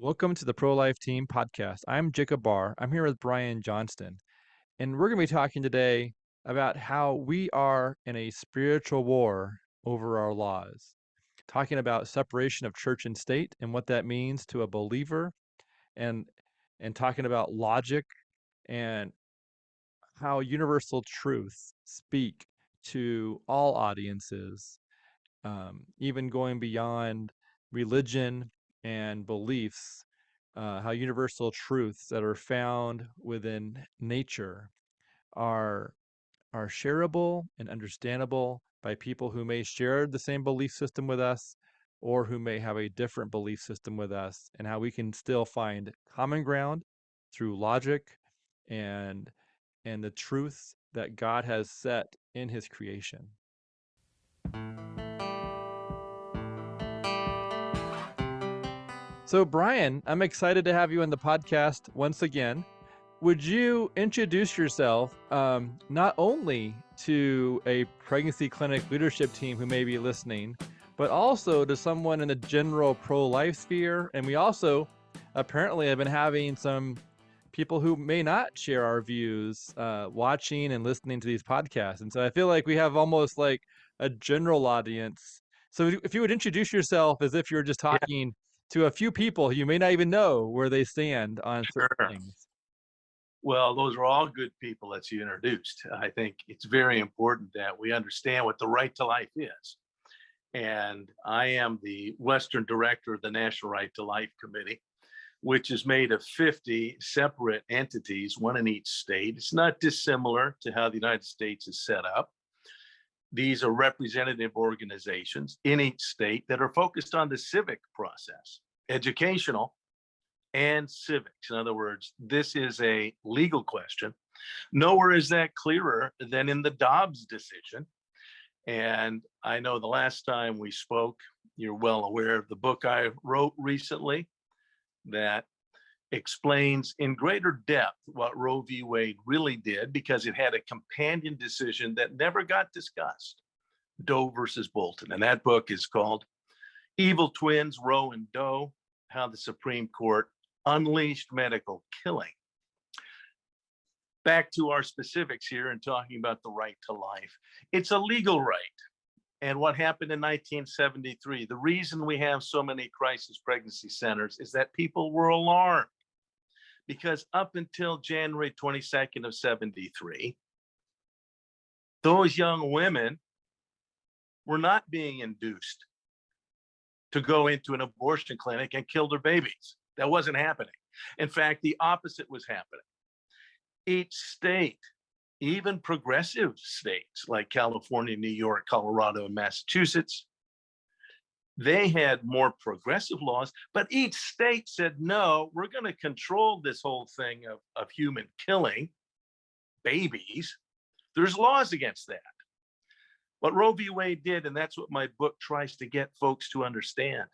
Welcome to the ProLife Team podcast. I'm Jacob Barr. I'm here with Brian Johnston, and we're going to be talking today about how we are in a spiritual war over our laws, talking about separation of church and state and what that means to a believer, and talking about logic and how universal truths speak to all audiences, even going beyond religion and beliefs, how universal truths that are found within nature are shareable and understandable by people who may share the same belief system with us or who may have a different belief system with us, and how we can still find common ground through logic and the truths that God has set in his creation. So, Brian, I'm excited to have you on the podcast once again. Would you introduce yourself not only to a pregnancy clinic leadership team who may be listening, but also to someone in the general pro-life sphere? And we also apparently have been having some people who may not share our views watching and listening to these podcasts. And so I feel like we have almost like a general audience. So if you would introduce yourself as if you're just Yeah, talking to a few people you may not even know where they stand on certain sure. things. Well, those are all good people that you introduced. I think it's very important that we understand what the right to life is. And I am the Western Director of the National Right to Life Committee, which is made of 50 separate entities, one in each state. It's not dissimilar to how the United States is set up. These are representative organizations in each state that are focused on the civic process, educational and civics. In other words, this is a legal question. Nowhere is that clearer than in the Dobbs decision. And I know the last time we spoke, you're well aware of the book I wrote recently that explains in greater depth what Roe v. Wade really did, because it had a companion decision that never got discussed, Doe versus Bolton. And that book is called Evil Twins, Roe and Doe, How the Supreme Court Unleashed Medical Killing. Back to our specifics here and talking about the right to life. It's a legal right. And what happened in 1973, the reason we have so many crisis pregnancy centers is that people were alarmed, because up until January 22nd of 73, those young women were not being induced to go into an abortion clinic and kill their babies. That wasn't happening. In fact, the opposite was happening. Each state, even progressive states like California, New York, Colorado, and Massachusetts, they had more progressive laws, but each state said, no, we're going to control this whole thing of human killing babies. There's laws against that. What Roe v. Wade did, and that's what my book tries to get folks to understand,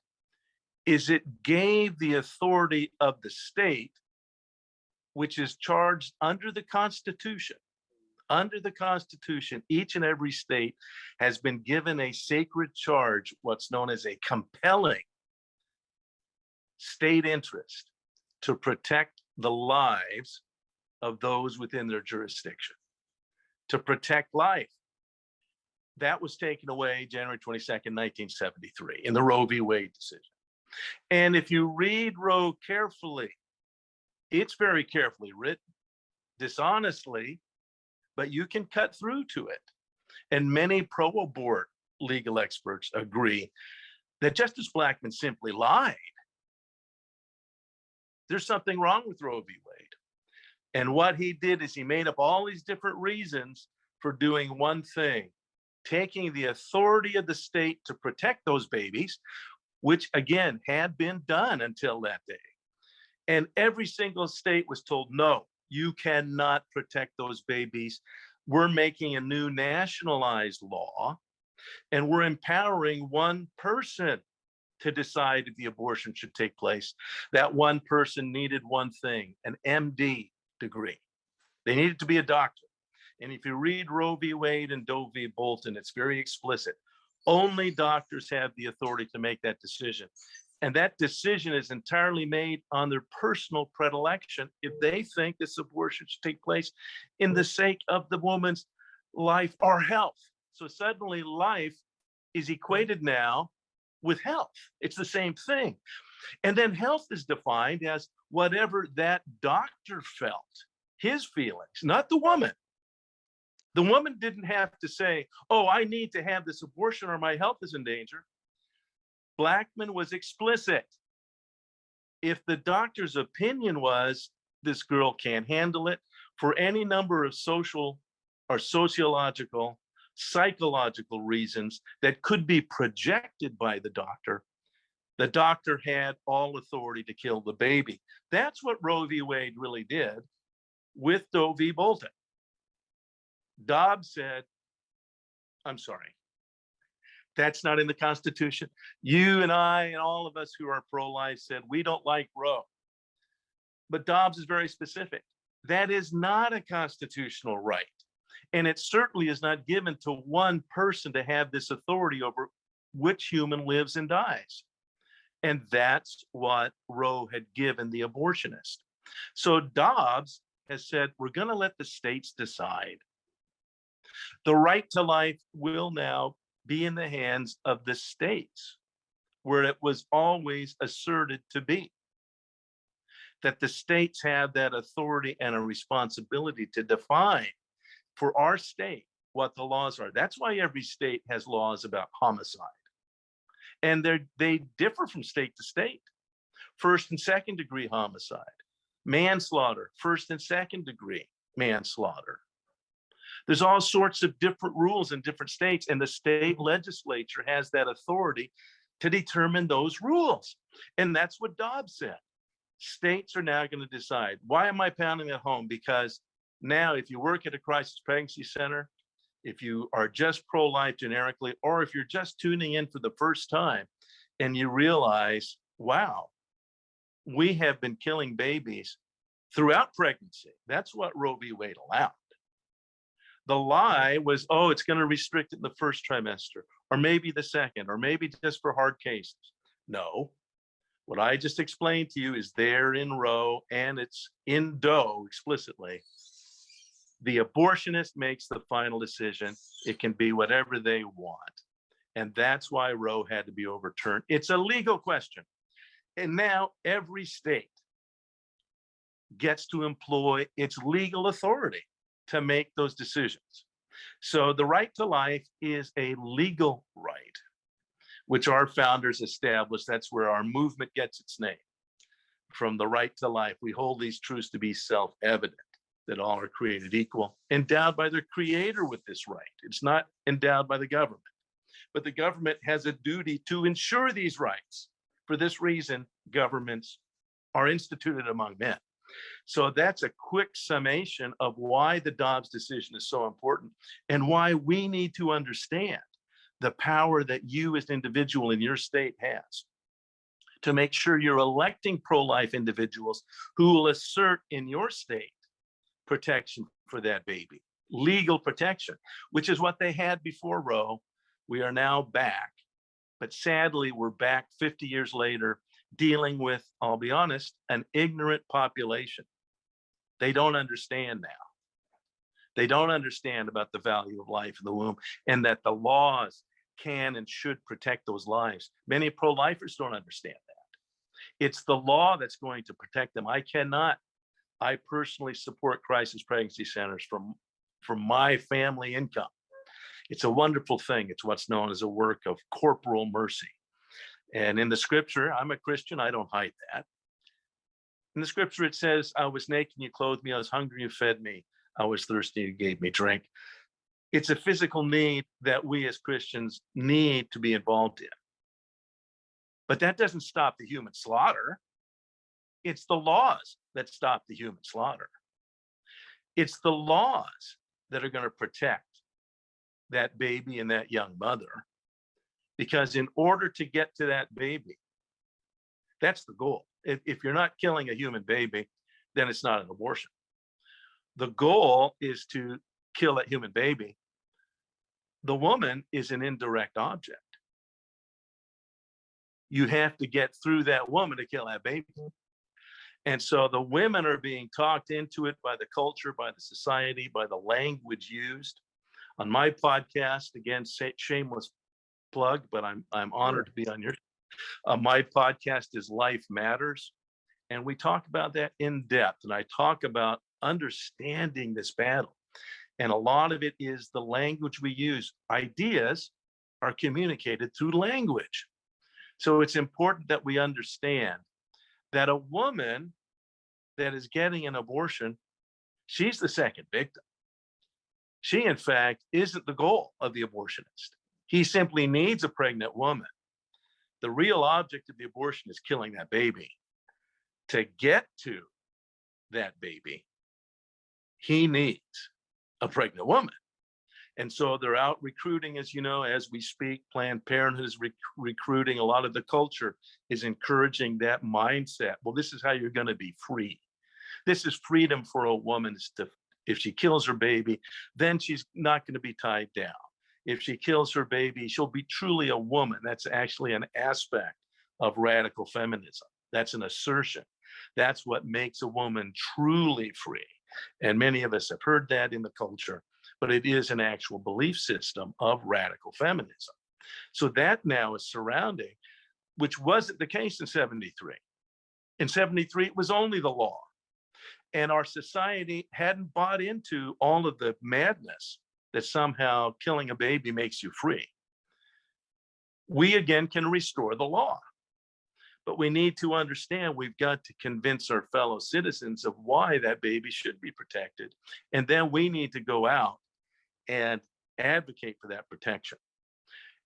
is it gave the authority of the state, which is charged under the Constitution. Under the Constitution, each and every state has been given a sacred charge, what's known as a compelling state interest, to protect the lives of those within their jurisdiction, to protect life. That was taken away January 22nd, 1973, in the Roe v. Wade decision. And if you read Roe carefully, it's very carefully written, dishonestly, but you can cut through to it. And many pro-abort legal experts agree that Justice Blackmun simply lied. There's something wrong with Roe v. Wade. And what he did is he made up all these different reasons for doing one thing, taking the authority of the state to protect those babies, which again had been done until that day. And every single state was told, no, you cannot protect those babies. We're making a new nationalized law, and we're empowering one person to decide if the abortion should take place. That one person needed one thing, an MD degree. They needed to be a doctor. And if you read Roe v. Wade and Doe v. Bolton, it's very explicit. Only doctors have the authority to make that decision. And that decision is entirely made on their personal predilection if they think this abortion should take place in the sake of the woman's life or health. So suddenly life is equated now with health. It's the same thing. And then health is defined as whatever that doctor felt, his feelings, not the woman. The woman didn't have to say, oh, I need to have this abortion or my health is in danger. Blackmun was explicit. If the doctor's opinion was this girl can't handle it for any number of social or sociological, psychological reasons that could be projected by the doctor had all authority to kill the baby. That's what Roe v. Wade really did with Doe v. Bolton. Dobbs said, I'm sorry, that's not in the Constitution. You and I and all of us who are pro-life said, we don't like Roe. But Dobbs is very specific. That is not a constitutional right. And it certainly is not given to one person to have this authority over which human lives and dies. And that's what Roe had given the abortionist. So Dobbs has said, we're going to let the states decide. The right to life will now be in the hands of the states, where it was always asserted to be. That the states have that authority and a responsibility to define for our state what the laws are. That's why every state has laws about homicide. And they differ from state to state. First and second degree homicide, manslaughter, first and second degree manslaughter. There's all sorts of different rules in different states, and the state legislature has that authority to determine those rules. And that's what Dobbs said. States are now going to decide. Why am I pounding at home? Because now if you work at a crisis pregnancy center, if you are just pro-life generically, or if you're just tuning in for the first time and you realize, wow, we have been killing babies throughout pregnancy. That's what Roe v. Wade allowed. The lie was, oh, it's going to restrict it in the first trimester, or maybe the second, or maybe just for hard cases. No, what I just explained to you is there in Roe, and it's in Doe explicitly. The abortionist makes the final decision. It can be whatever they want. And that's why Roe had to be overturned. It's a legal question. And now every state gets to employ its legal authority to make those decisions. So the right to life is a legal right, which our founders established. That's where our movement gets its name. From the right to life, we hold these truths to be self-evident, that all are created equal, endowed by their creator with this right. It's not endowed by the government, but the government has a duty to ensure these rights. For this reason, governments are instituted among men. So that's a quick summation of why the Dobbs decision is so important and why we need to understand the power that you as an individual in your state has to make sure you're electing pro-life individuals who will assert in your state protection for that baby, legal protection, which is what they had before Roe. We are now back, but sadly, we're back 50 years later dealing with, I'll be honest, an ignorant population. They don't understand now. They don't understand about the value of life in the womb and that the laws can and should protect those lives. Many pro-lifers don't understand that. It's the law that's going to protect them. I personally support crisis pregnancy centers from my family income. It's a wonderful thing. It's what's known as a work of corporal mercy. And in the scripture, I'm a Christian, I don't hide that. In the scripture, it says, I was naked, you clothed me, I was hungry, you fed me, I was thirsty, you gave me drink. It's a physical need that we as Christians need to be involved in. But that doesn't stop the human slaughter. It's the laws that stop the human slaughter. It's the laws that are going to protect that baby and that young mother. Because in order to get to that baby, that's the goal. If you're not killing a human baby, then it's not an abortion. The goal is to kill that human baby. The woman is an indirect object. you have to get through that woman to kill that baby. And so the women are being talked into it by the culture, by the society, by the language used. On my podcast, again, shameless plug, but I'm honored to be on your. My podcast is Life Matters, and we talk about that in depth. And I talk about understanding this battle, and a lot of it is the language we use. Ideas are communicated through language, so it's important that we understand that a woman that is getting an abortion, she's the second victim. She, in fact, isn't the goal of the abortionist. He simply needs a pregnant woman. The real object of the abortion is killing that baby. To get to that baby, he needs a pregnant woman. And so they're out recruiting, as you know, as we speak. Planned Parenthood is recruiting. A lot of the culture is encouraging that mindset. Well, this is how you're going to be free. This is freedom for a woman. If she kills her baby, then she's not going to be tied down. If she kills her baby, she'll be truly a woman. That's actually an aspect of radical feminism. That's an assertion. That's what makes a woman truly free. And many of us have heard that in the culture, but it is an actual belief system of radical feminism. So that now is surrounding, which wasn't the case in 73. In 73, it was only the law. And our society hadn't bought into all of the madness that somehow killing a baby makes you free. We again can restore the law, but we need to understand we've got to convince our fellow citizens of why that baby should be protected. And then we need to go out and advocate for that protection,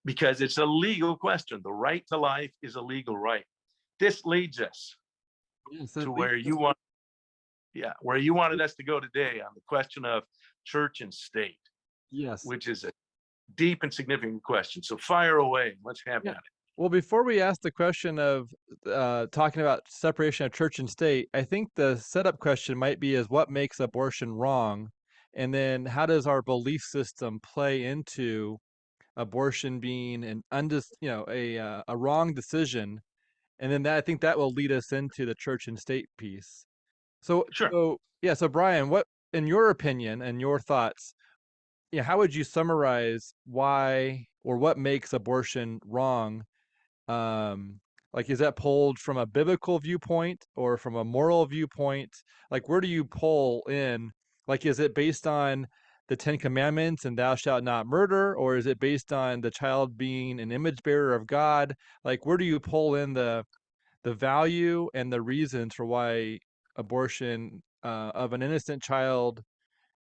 because it's a legal question. The right to life is a legal right. This leads us to where you wanted us to go today on the question of church and state. Yes. Which is a deep and significant question. So fire away. Let's have at it. Well, before we ask the question of talking about separation of church and state, I think the setup question might be is what makes abortion wrong? And then how does our belief system play into abortion being a wrong decision? And then I think that will lead us into the church and state piece. So, Sure. So Brian, what, in your opinion and your thoughts, how would you summarize why or what makes abortion wrong? Like, is that pulled from a biblical viewpoint or from a moral viewpoint? Like, where do you pull in? Like, is it based on the Ten Commandments and thou shalt not murder, or is it based on the child being an image bearer of God? Like, where do you pull in the value and the reasons for why abortion of an innocent child?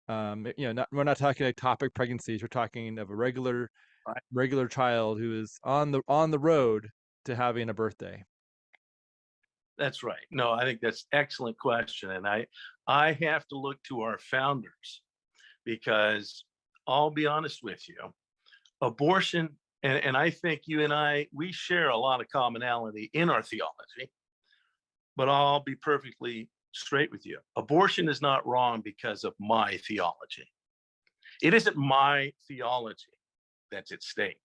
We're not talking ectopic pregnancies. We're talking of a regular child who is on the road to having a birthday. That's right. No, I think that's excellent question. And I have to look to our founders, because I'll be honest with you, abortion, and I think you and I, we share a lot of commonality in our theology, but I'll be perfectly straight with you. Abortion is not wrong because of my theology. It isn't my theology that's at stake.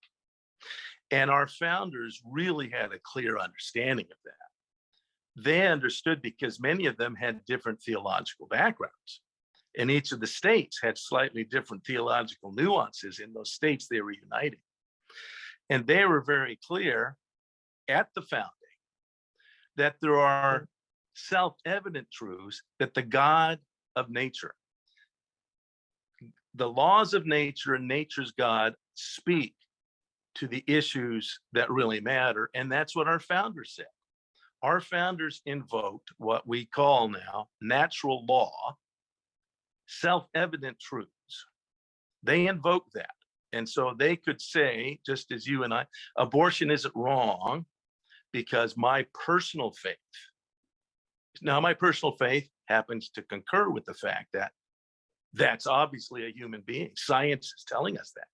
And our founders really had a clear understanding of that. They understood because many of them had different theological backgrounds. And each of the states had slightly different theological nuances in those states they were uniting. And they were very clear at the founding that there are self-evident truths that the God of nature, the laws of nature and nature's God speak to the issues that really matter. And that's what our founders said. Our founders invoked what we call now natural law, self-evident truths. They invoked that. And so they could say, just as you and I, abortion isn't wrong because my personal faith. Now, my personal faith happens to concur with the fact that that's obviously a human being. Science is telling us that.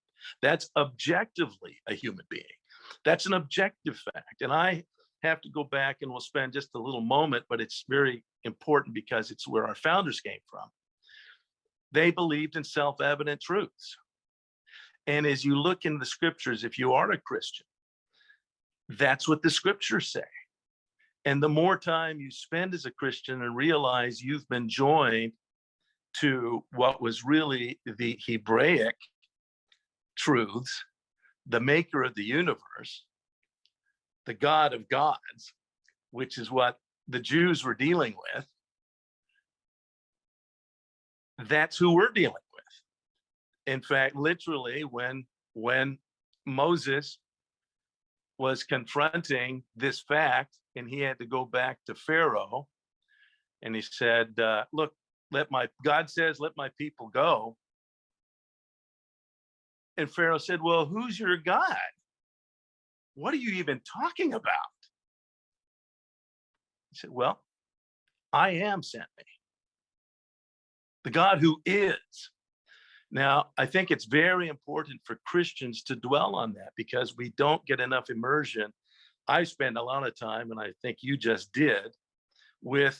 That's objectively a human being. That's an objective fact. And I have to go back, and we'll spend just a little moment, but it's very important because it's where our founders came from. They believed in self-evident truths. And as you look in the scriptures, if you are a Christian, That's what the scriptures say. And the more time you spend as a Christian and realize you've been joined to what was really the Hebraic truths, the maker of the universe, the God of gods, which is what the Jews were dealing with, that's who we're dealing with. In fact, literally, when Moses was confronting this fact and he had to go back to Pharaoh and he said, look, God says, let my people go. And Pharaoh said, well, who's your God? What are you even talking about? He said, well, I am sent me. The God who is. Now, I think it's very important for Christians to dwell on that because we don't get enough immersion. I spend a lot of time, and I think you just did, with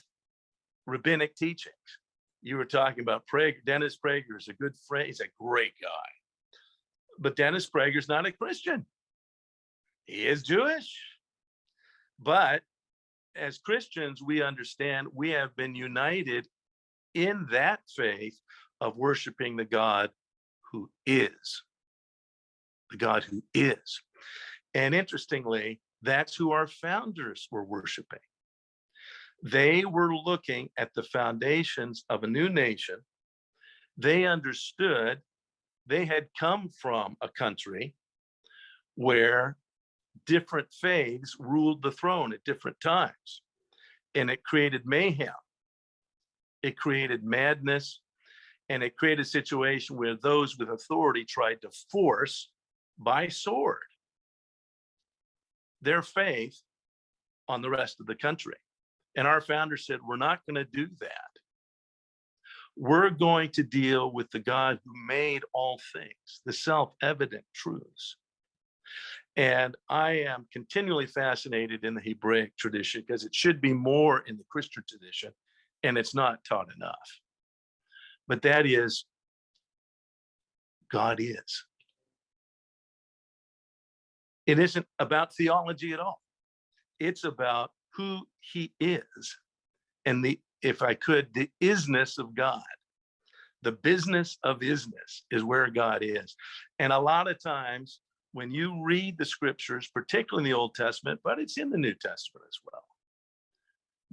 rabbinic teachings. You were talking about Prager. Dennis Prager is a good friend. He's a great guy. But Dennis Prager's not a Christian. He is Jewish. But as Christians, we understand we have been united in that faith of worshiping the God who is. The God who is. And interestingly, that's who our founders were worshiping. They were looking at the foundations of a new nation. They understood they had come from a country where different faiths ruled the throne at different times. And it created mayhem. It created madness. And it created a situation where those with authority tried to force by sword their faith on the rest of the country. And our founder said, we're not going to do that. We're going to deal with the God who made all things, the self-evident truths. And I am continually fascinated in the Hebraic tradition because it should be more in the Christian tradition, and it's not taught enough. But that is, God is. It isn't about theology at all. It's about who he is. And if I could, the isness of God. The business of isness is where God is. And a lot of times when you read the scriptures, particularly in the Old Testament, but it's in the New Testament as well,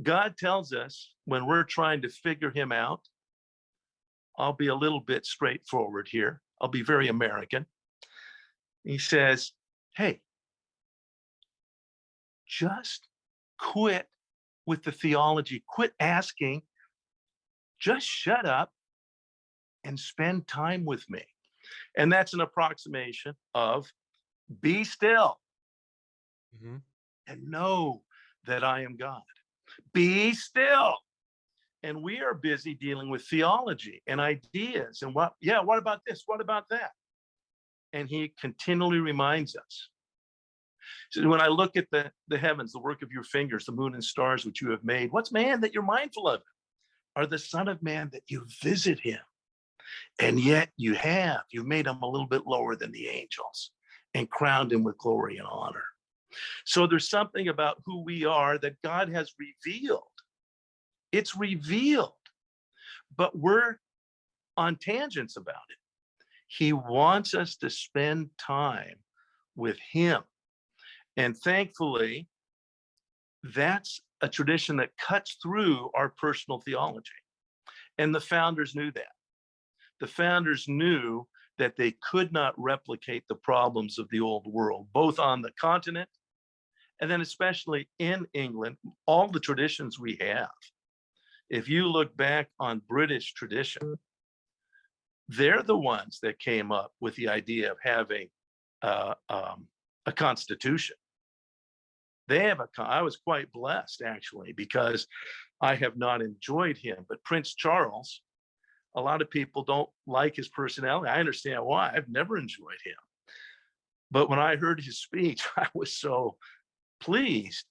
God tells us when we're trying to figure him out, I'll be a little bit straightforward here. I'll be very American. He says, hey, just quit with the theology, quit asking, just shut up and spend time with me. And that's an approximation of be still and know that I am God. Be still. And we are busy dealing with theology and ideas and what about this? What about that? And he continually reminds us. So when I look at the heavens, the work of your fingers, the moon and stars which you have made, what's man that you're mindful of him? Or the son of man that you visit him? And yet you've made him a little bit lower than the angels and crowned him with glory and honor. So there's something about who we are that God has revealed. It's revealed, but we're on tangents about it. He wants us to spend time with him. And thankfully, that's a tradition that cuts through our personal theology. And the founders knew that. The founders knew that they could not replicate the problems of the old world, both on the continent and then especially in England, all the traditions we have. If you look back on British tradition, they're the ones that came up with the idea of having a constitution. I was quite blessed, actually, because I have not enjoyed him. But Prince Charles, a lot of people don't like his personality. I understand why. I've never enjoyed him. But when I heard his speech, I was so pleased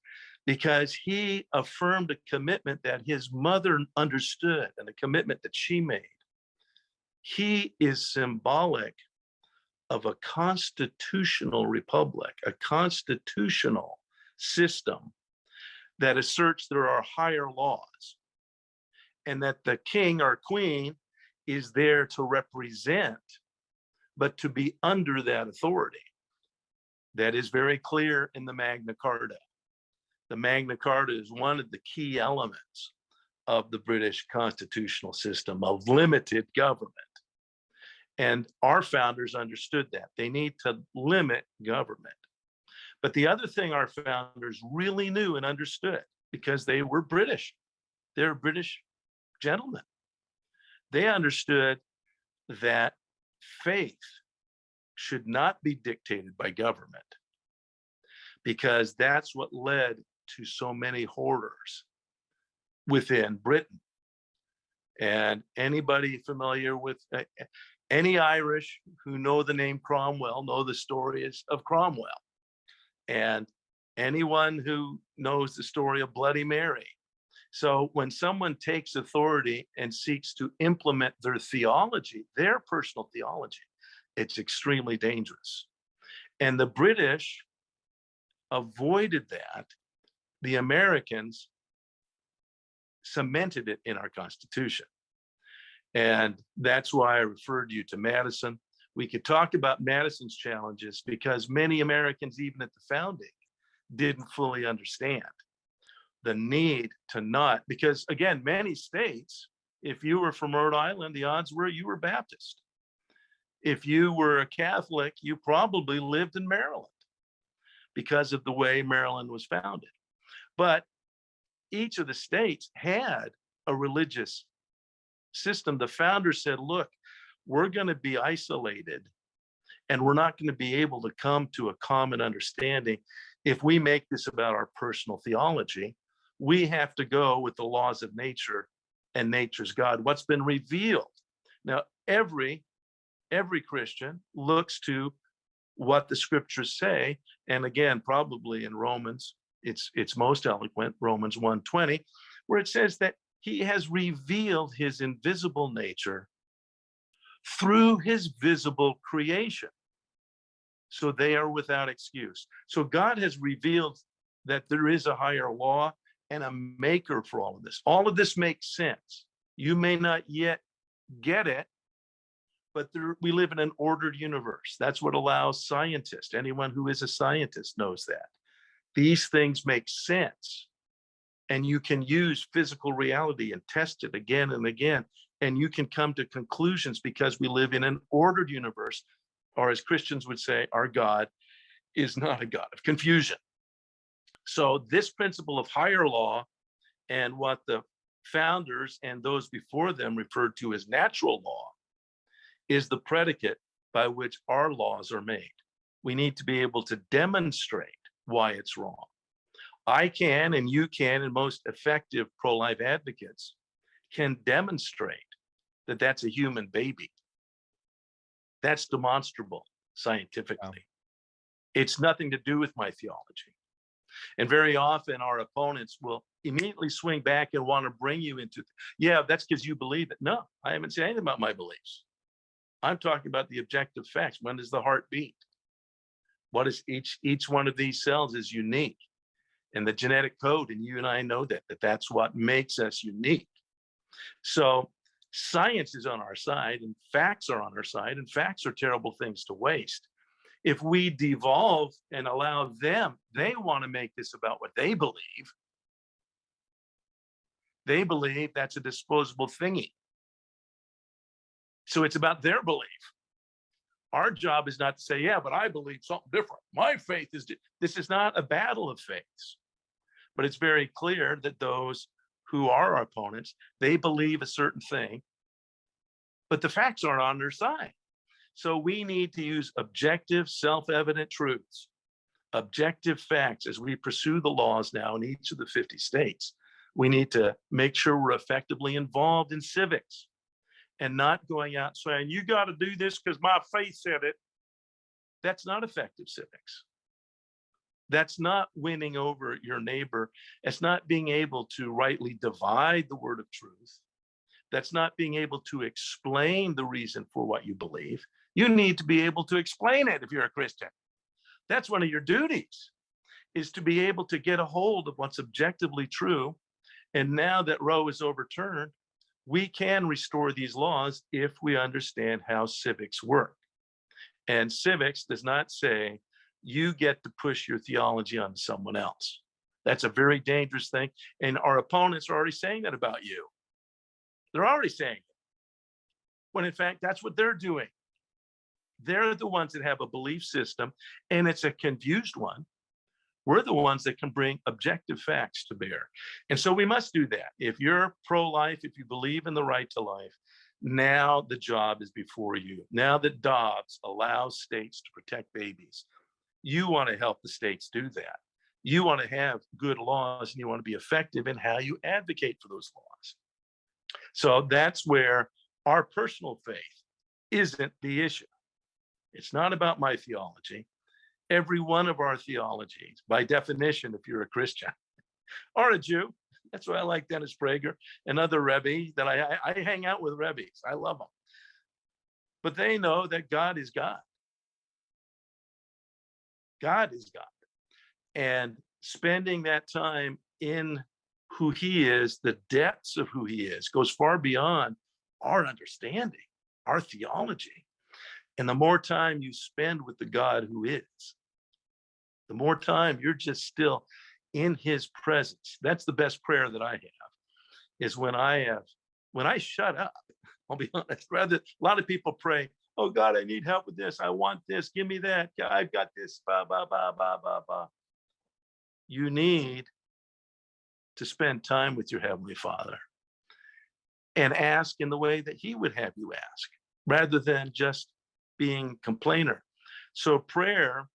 because he affirmed a commitment that his mother understood and a commitment that she made. He is symbolic of a constitutional republic, a constitutional system that asserts there are higher laws, and that the king or queen is there to represent, but to be under that authority. That is very clear in the Magna Carta. The Magna Carta is one of the key elements of the British constitutional system of limited government. And our founders understood that. They need to limit government. But the other thing our founders really knew and understood, because they were British, they're British gentlemen. They understood that faith should not be dictated by government, because that's what led to so many horrors within Britain. And anybody familiar with any Irish who know the name Cromwell know the stories of Cromwell. And anyone who knows the story of Bloody Mary. So when someone takes authority and seeks to implement their theology, their personal theology, it's extremely dangerous. And the British avoided that. The Americans cemented it in our Constitution. And that's why I referred you to Madison. We could talk about Madison's challenges, because many Americans, even at the founding, didn't fully understand the need to not, because again, many states, if you were from Rhode Island, the odds were you were Baptist. If you were a Catholic, you probably lived in Maryland because of the way Maryland was founded. But each of the states had a religious system. The founders said, look, we're going to be isolated and we're not going to be able to come to a common understanding if we make this about our personal theology. We have to go with the laws of nature and nature's God, what's been revealed. Now, every Christian looks to what the scriptures say. And again, probably in Romans, it's most eloquent, Romans 1:20, where it says that he has revealed his invisible nature through his visible creation. So they are without excuse. So God has revealed that there is a higher law and a maker for all of this. All of this makes sense. You may not yet get it, but we live in an ordered universe. That's what allows scientists, anyone who is a scientist knows that. These things make sense. And you can use physical reality and test it again and again. And you can come to conclusions because we live in an ordered universe, or as Christians would say, our God is not a God of confusion. So this principle of higher law and what the founders and those before them referred to as natural law is the predicate by which our laws are made. We need to be able to demonstrate why it's wrong. I can, and you can, and most effective pro-life advocates can demonstrate that that's a human baby. That's demonstrable scientifically. Wow. It's nothing to do with my theology. And very often our opponents will immediately swing back and want to bring you into, yeah, that's because you believe it. No, I haven't said anything about my beliefs. I'm talking about the objective facts. When does the heart beat? What is each one of these cells is unique. And the genetic code, and you and I know that's what makes us unique. So science is on our side and facts are on our side, and facts are terrible things to waste. If we devolve and allow them, they want to make this about what they believe. They believe that's a disposable thingy. So it's about their belief. Our job is not to say, yeah, but I believe something different. My faith is, this is not a battle of faiths. But it's very clear that those who are our opponents, they believe a certain thing, but the facts aren't on their side. So we need to use objective, self-evident truths, objective facts as we pursue the laws now in each of the 50 states. We need to make sure we're effectively involved in civics and not going out saying, you got to do this because my faith said it. That's not effective civics. That's not winning over your neighbor. It's not being able to rightly divide the word of truth. That's not being able to explain the reason for what you believe. You need to be able to explain it if you're a Christian. That's one of your duties, is to be able to get a hold of what's objectively true. And now that Roe is overturned, we can restore these laws if we understand how civics work. And civics does not say you get to push your theology on someone else. That's a very dangerous thing. And our opponents are already saying that about you. They're already saying it. When in fact, that's what they're doing. They're the ones that have a belief system, and it's a confused one. We're the ones that can bring objective facts to bear. And so we must do that. If you're pro-life, if you believe in the right to life, now the job is before you. Now that Dobbs allows states to protect babies, you want to help the states do that. You want to have good laws, and you want to be effective in how you advocate for those laws. So that's where our personal faith isn't the issue. It's not about my theology. Every one of our theologies, by definition, if you're a Christian or a Jew, that's why I like Dennis Prager and other Rebbe, that I hang out with Rebbes. I love them. But they know that God is God. God is God. And spending that time in who he is, the depths of who he is, goes far beyond our understanding, our theology. And the more time you spend with the God who is, the more time you're just still in his presence. That's the best prayer that I have, is when I shut up. I'll be honest. Rather, a lot of people pray, oh God, I need help with this. I want this. Give me that. I've got this. Bah, bah, bah, bah, bah, bah. You need to spend time with your Heavenly Father and ask in the way that he would have you ask, rather than just being complainer. So prayer,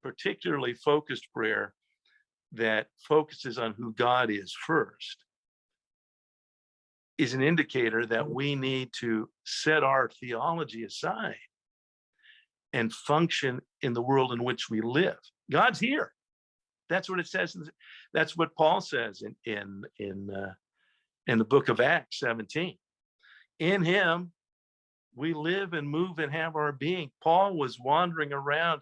particularly focused prayer that focuses on who God is first, is an indicator that we need to set our theology aside and function in the world in which we live. God's here. That's what it says. That's what Paul says in the book of Acts 17. In him, we live and move and have our being. Paul was wandering around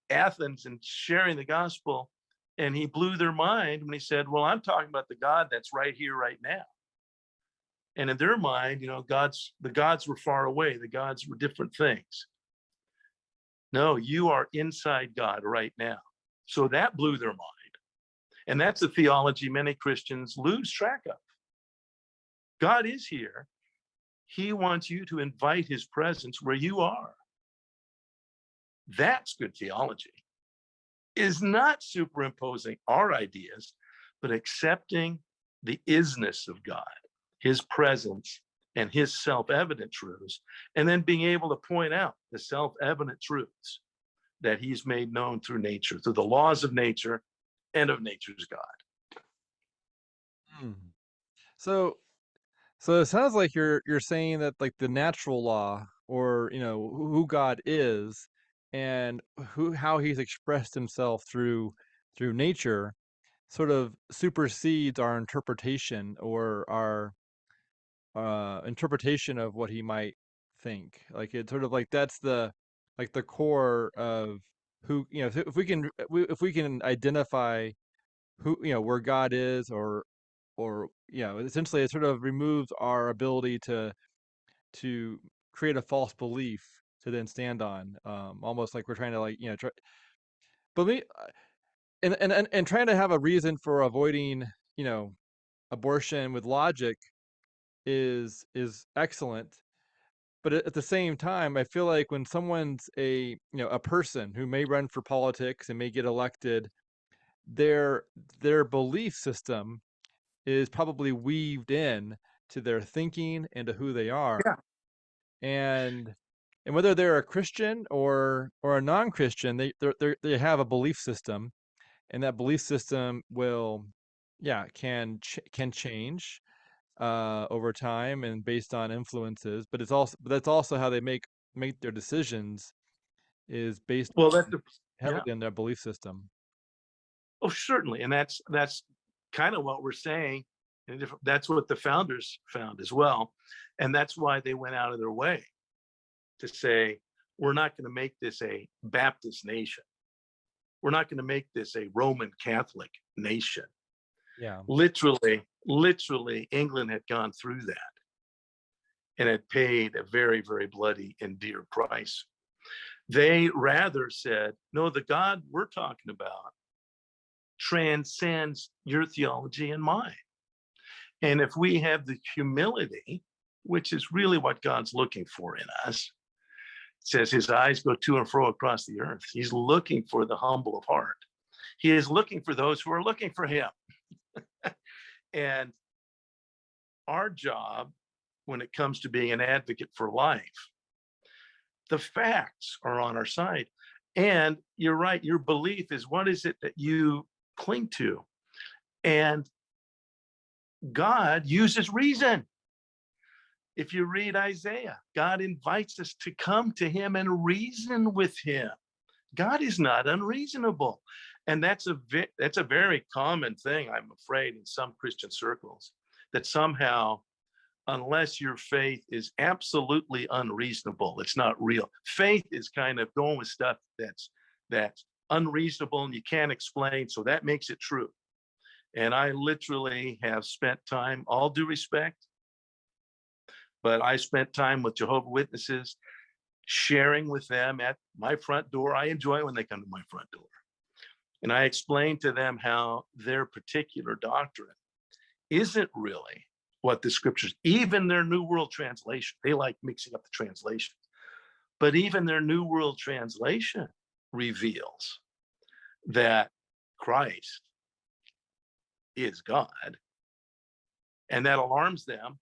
Athens and sharing the gospel, and he blew their mind when he said, well, I'm talking about the God that's right here, right now. And in their mind, the gods were far away. The gods were different things. No, you are inside God right now. So that blew their mind. And that's a theology many Christians lose track of. God is here. He wants you to invite his presence where you are. That's good theology. Is not superimposing our ideas, but accepting the isness of God, his presence, and his self-evident truths, and then being able to point out the self-evident truths that he's made known through nature, through the laws of nature and of nature's God. Hmm. So it sounds like you're saying that like the natural law, or who God is, and how he's expressed himself through nature, sort of supersedes our interpretation, or our interpretation of what he might think. Like it's sort of like that's the core of who, if we can identify who, where God is, or essentially it sort of removes our ability to create a false belief to then stand on, almost like we're trying to but me, and trying to have a reason for avoiding abortion with logic is excellent. But at the same time, I feel like when someone's a person who may run for politics and may get elected, their belief system is probably weaved in to their thinking and to who they are. Yeah. And whether they're a Christian or a non-Christian, they have a belief system, and that belief system can change over time and based on influences. But that's also how they make their decisions, is based Well, that's yeah. heavily on their belief system. Oh, certainly. And that's kind of what we're saying. And that's what the founders found as well. And that's why they went out of their way to say, we're not going to make this a Baptist nation. We're not going to make this a Roman Catholic nation. Yeah. Literally, England had gone through that and had paid a very, very bloody and dear price. They rather said, no, the God we're talking about transcends your theology and mine. And if we have the humility, which is really what God's looking for in us, it says his eyes go to and fro across the earth. He's looking for the humble of heart. He is looking for those who are looking for him. And our job, when it comes to being an advocate for life, the facts are on our side. And you're right, your belief is what is it that you cling to? And God uses reason. If you read Isaiah, God invites us to come to him and reason with him. God is not unreasonable. And that's a very common thing, I'm afraid, in some Christian circles, that somehow, unless your faith is absolutely unreasonable, it's not real. Faith is kind of going with stuff that's unreasonable and you can't explain, so that makes it true. And I literally have spent time, all due respect, but I spent time with Jehovah's Witnesses, sharing with them at my front door. I enjoy when they come to my front door. And I explained to them how their particular doctrine isn't really what the scriptures, even their New World Translation, they like mixing up the translations, but even their New World Translation reveals that Christ is God, and that alarms them.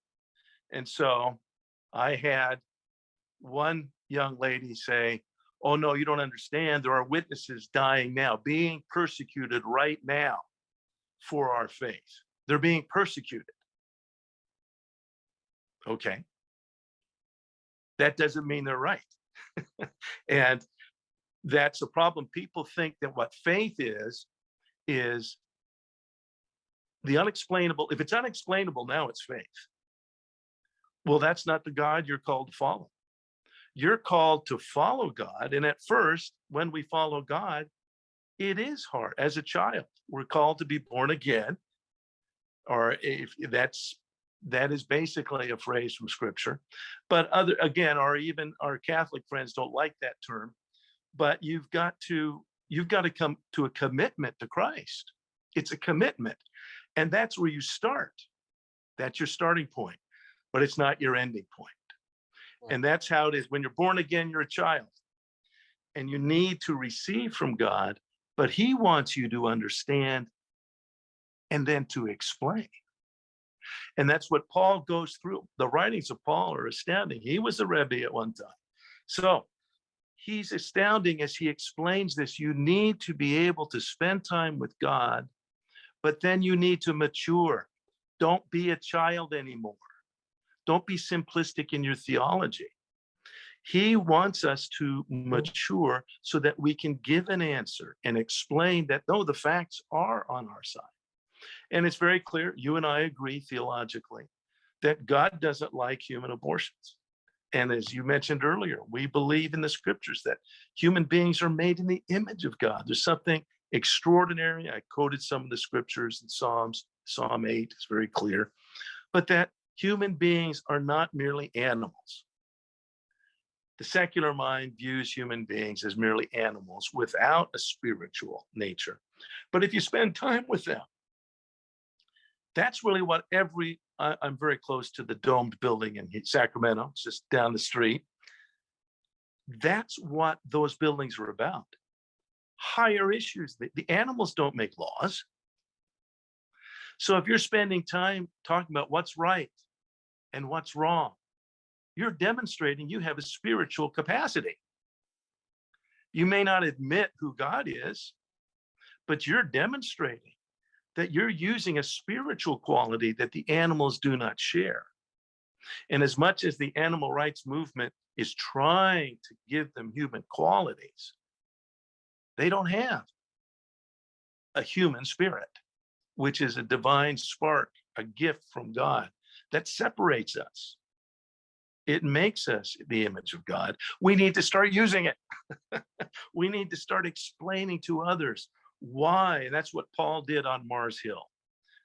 And so I had one young lady say, oh no, you don't understand. There are witnesses dying now, being persecuted right now for our faith. They're being persecuted. Okay. That doesn't mean they're right. And that's a problem. People think that what faith is the unexplainable. If it's unexplainable, now it's faith. Well, that's not the God you're called to follow. You're called to follow God. And at first, when we follow God, it is hard. As a child, we're called to be born again. Or if that is basically a phrase from scripture. But even our Catholic friends don't like that term. But you've got to come to a commitment to Christ. It's a commitment. And that's where you start. That's your starting point, but it's not your ending point. And that's how it is. When you're born again, you're a child and you need to receive from God, but he wants you to understand and then to explain. And that's what Paul goes through. The writings of Paul are astounding. He was a Rebbe at one time. So he's astounding as he explains this. You need to be able to spend time with God, but then you need to mature. Don't be a child anymore. Don't be simplistic in your theology. He wants us to mature so that we can give an answer and explain that, no, the facts are on our side. And it's very clear, you and I agree theologically, that God doesn't like human abortions. And as you mentioned earlier, we believe in the scriptures that human beings are made in the image of God. There's something extraordinary. I quoted some of the scriptures in Psalms. Psalm 8 is very clear. But that human beings are not merely animals. The secular mind views human beings as merely animals without a spiritual nature. But if you spend time with them, that's really what I'm very close to the domed building in Sacramento, it's just down the street. That's what those buildings are about. Higher issues. The animals don't make laws. So if you're spending time talking about what's right and what's wrong, you're demonstrating you have a spiritual capacity. You may not admit who God is, but you're demonstrating that you're using a spiritual quality that the animals do not share. And as much as the animal rights movement is trying to give them human qualities, they don't have a human spirit, which is a divine spark, a gift from God that separates us. It makes us the image of God. We need to start using it. We need to start explaining to others why. And that's what Paul did on Mars Hill.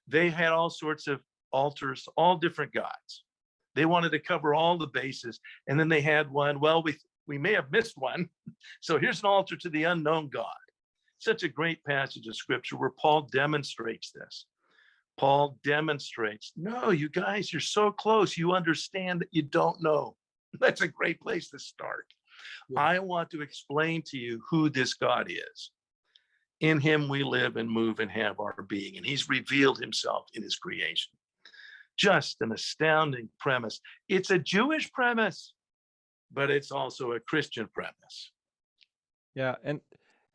They had all sorts of altars, all different gods. They wanted to cover all the bases. And then they had one, well, we may have missed one. So here's an altar to the unknown God. Such a great passage of scripture where Paul demonstrates this. Paul demonstrates, no, you guys, you're so close. You understand that you don't know. That's a great place to start. Yeah. I want to explain to you who this God is. In him we live and move and have our being, and he's revealed himself in his creation. Just an astounding premise. It's a Jewish premise, but it's also a Christian premise. Yeah,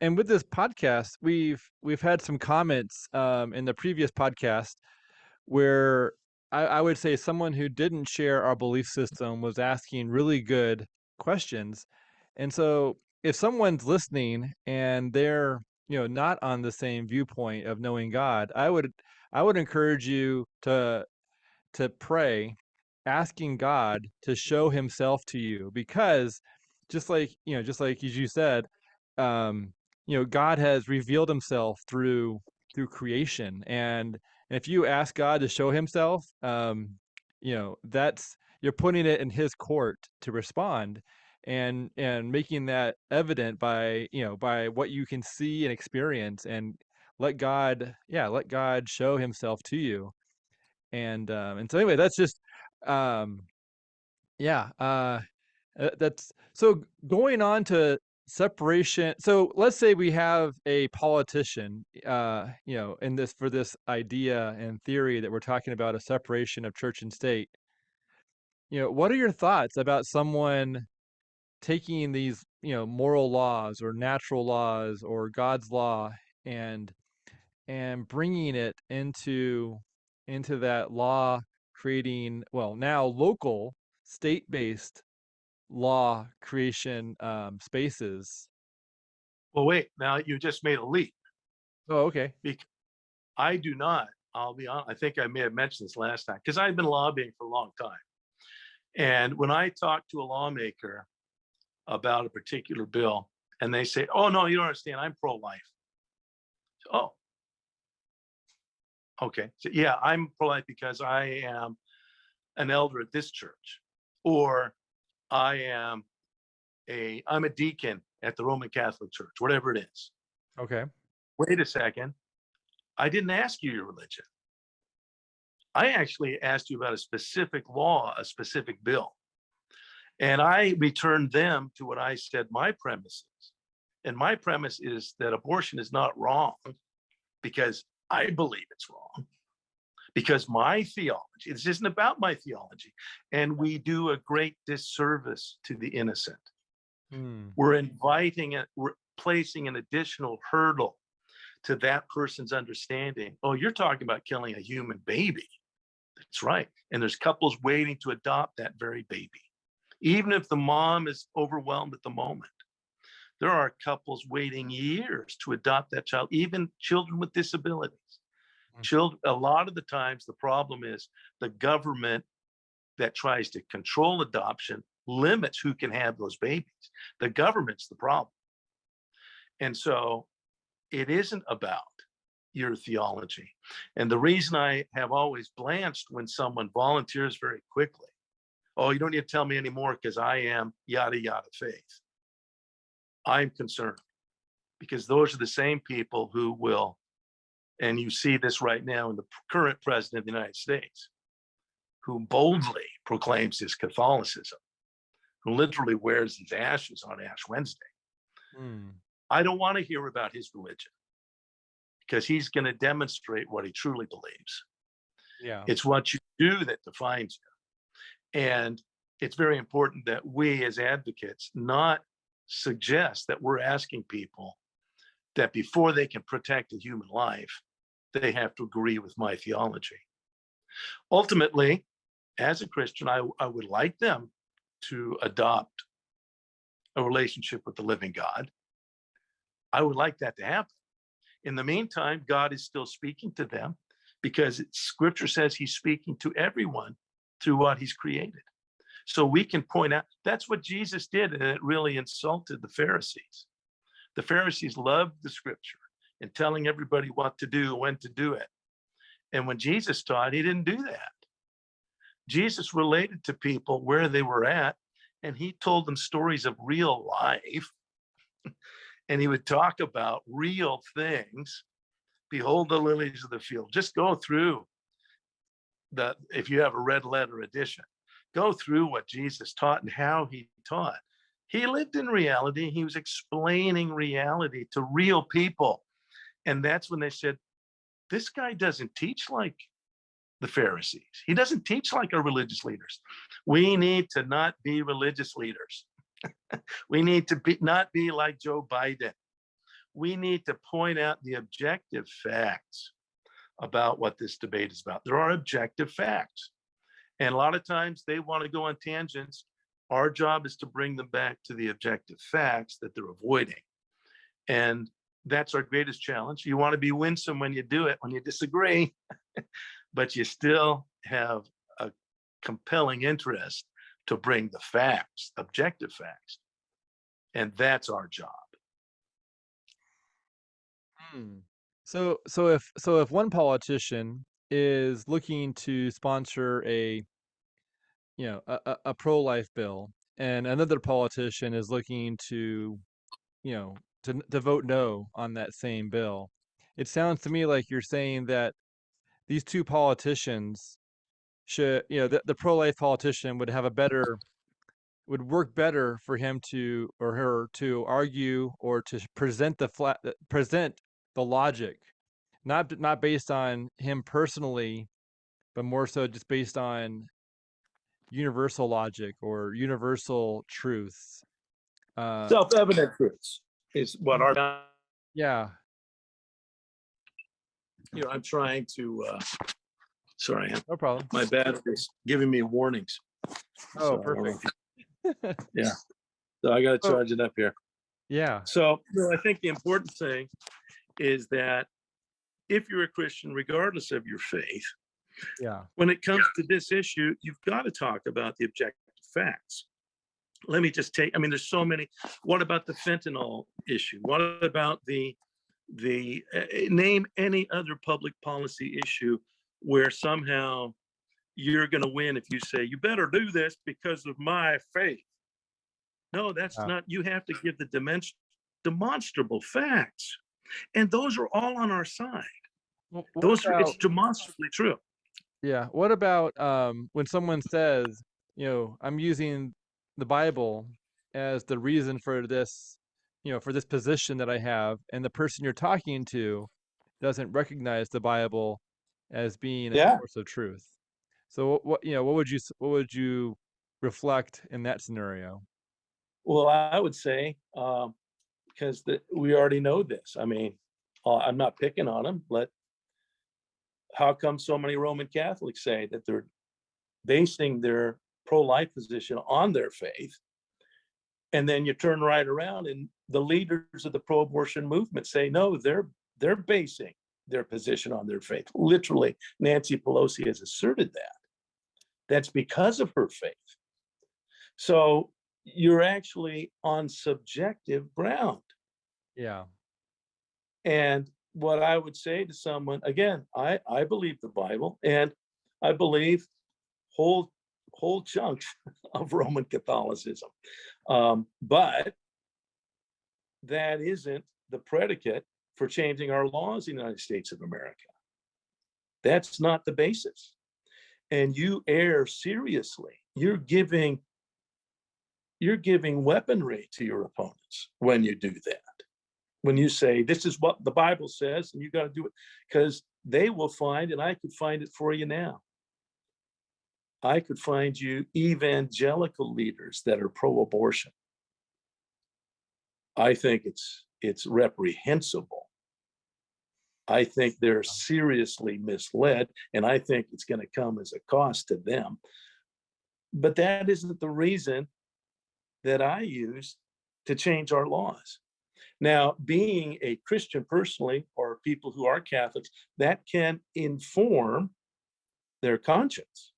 and with this podcast, we've had some comments in the previous podcast where I would say someone who didn't share our belief system was asking really good questions. And so if someone's listening and they're, not on the same viewpoint of knowing God, I would encourage you to pray, asking God to show himself to you, because just like as you said, God has revealed himself through creation. And if you ask God to show himself, that's, you're putting it in his court to respond, and making that evident by what you can see and experience, and let God show himself to you. And so anyway, that's just um yeah that's so going on to separation. So let's say we have a politician, in this idea and theory that we're talking about, a separation of church and state. What are your thoughts about someone taking these, moral laws or natural laws or God's law, and bringing it into that law, creating, well, now local, state-based law creation spaces? Well, wait, now you just made a leap. Oh, okay. Because I do not, I'll be honest, I think I may have mentioned this last time, because I've been lobbying for a long time. And when I talk to a lawmaker about a particular bill, and they say, oh, no, you don't understand, I'm pro-life. Oh, okay. So, yeah, I'm pro-life because I am an elder at this church, or I'm a deacon at the Roman Catholic Church, whatever it is. Okay. Wait a second. I didn't ask you your religion. I actually asked you about a specific law, a specific bill. And I returned them to what I said my premise is. And my premise is that abortion is not wrong because I believe it's wrong, because my theology, this isn't about my theology. And we do a great disservice to the innocent. We're we're placing an additional hurdle to that person's understanding. Oh, you're talking about killing a human baby. That's right. And there's couples waiting to adopt that very baby. Even if the mom is overwhelmed at the moment, there are couples waiting years to adopt that child, even children with disabilities. Children, a lot of the times the problem is the government that tries to control adoption limits who can have those babies. The government's the problem. And so it isn't about your theology. And the reason I have always blanched when someone volunteers very quickly, oh, you don't need to tell me anymore because I am yada, yada faith. I'm concerned because those are the same people who will, and you see this right now in the current president of the United States, who boldly proclaims his Catholicism, who literally wears his ashes on Ash Wednesday. I don't want to hear about his religion because he's going to demonstrate what he truly believes. Yeah. It's what you do that defines you. And it's very important that we as advocates not suggest that we're asking people that before they can protect a human life, they have to agree with my theology. Ultimately, as a Christian, I would like them to adopt a relationship with the living God. I would like that to happen. In the meantime, God is still speaking to them because scripture says he's speaking to everyone through what he's created. So we can point out that's what Jesus did, and it really insulted the Pharisees. The Pharisees loved the scripture and telling everybody what to do, when to do it. And when Jesus taught, he didn't do that. Jesus related to people where they were at, and he told them stories of real life. And he would talk about real things. Behold the lilies of the field. Just go through if you have a red letter edition, go through what Jesus taught and how he taught. He lived in reality. He was explaining reality to real people. And that's when they said, this guy doesn't teach like the Pharisees. He doesn't teach like our religious leaders. We need to not be religious leaders. We need to not be like Joe Biden. We need to point out the objective facts about what this debate is about. There are objective facts. And a lot of times they want to go on tangents. Our job is to bring them back to the objective facts that they're avoiding. And that's our greatest challenge. You want to be winsome when you do it, when you disagree, but you still have a compelling interest to bring the facts, objective facts. And that's our job. So if one politician is looking to sponsor a pro-life bill, and another politician is looking to to vote no on that same bill, it sounds to me like you're saying that these two politicians should, the pro-life politician would work better for him to or her to argue or to present the logic, not based on him personally, but more so just based on universal logic or universal truths. Self-evident truths is what our yeah. I'm trying to sorry, No problem. my battery's giving me warnings. Oh, So perfect. Yeah. So I got to charge it up here. Yeah. So I think the important thing is that if you're a Christian, regardless of your faith, when it comes to this issue, you've got to talk about the objective facts. Let me just there's so many. What about the fentanyl issue? What about the name any other public policy issue where somehow you're going to win if you say, you better do this because of my faith? No, that's not. You have to give the demonstrable facts. And those are all on our side. It's demonstrably true. Yeah. What about when someone says, I'm using the Bible as the reason for this, for this position that I have, and the person you're talking to doesn't recognize the Bible as being a source of truth? So what would you reflect in that scenario? Well, I would say because we already know this. I'm not picking on them, but how come so many Roman Catholics say that they're basing their pro-life position on their faith? And then you turn right around and the leaders of the pro-abortion movement say, no, they're basing their position on their faith. Literally, Nancy Pelosi has asserted that. That's because of her faith. So you're actually on subjective ground. Yeah. And what I would say to someone, again, I believe the Bible, and I believe whole chunks of Roman Catholicism. But that isn't the predicate for changing our laws in the United States of America. That's not the basis. And you err seriously. You're giving weaponry to your opponents when you do that. When you say, this is what the Bible says, and you got to do it, because they will find, and I could find it for you now. I could find you evangelical leaders that are pro-abortion. I think it's reprehensible. I think they're seriously misled, and I think it's going to come as a cost to them. But that isn't the reason that I use to change our laws. Now, being a Christian personally, or people who are Catholics, that can inform their conscience.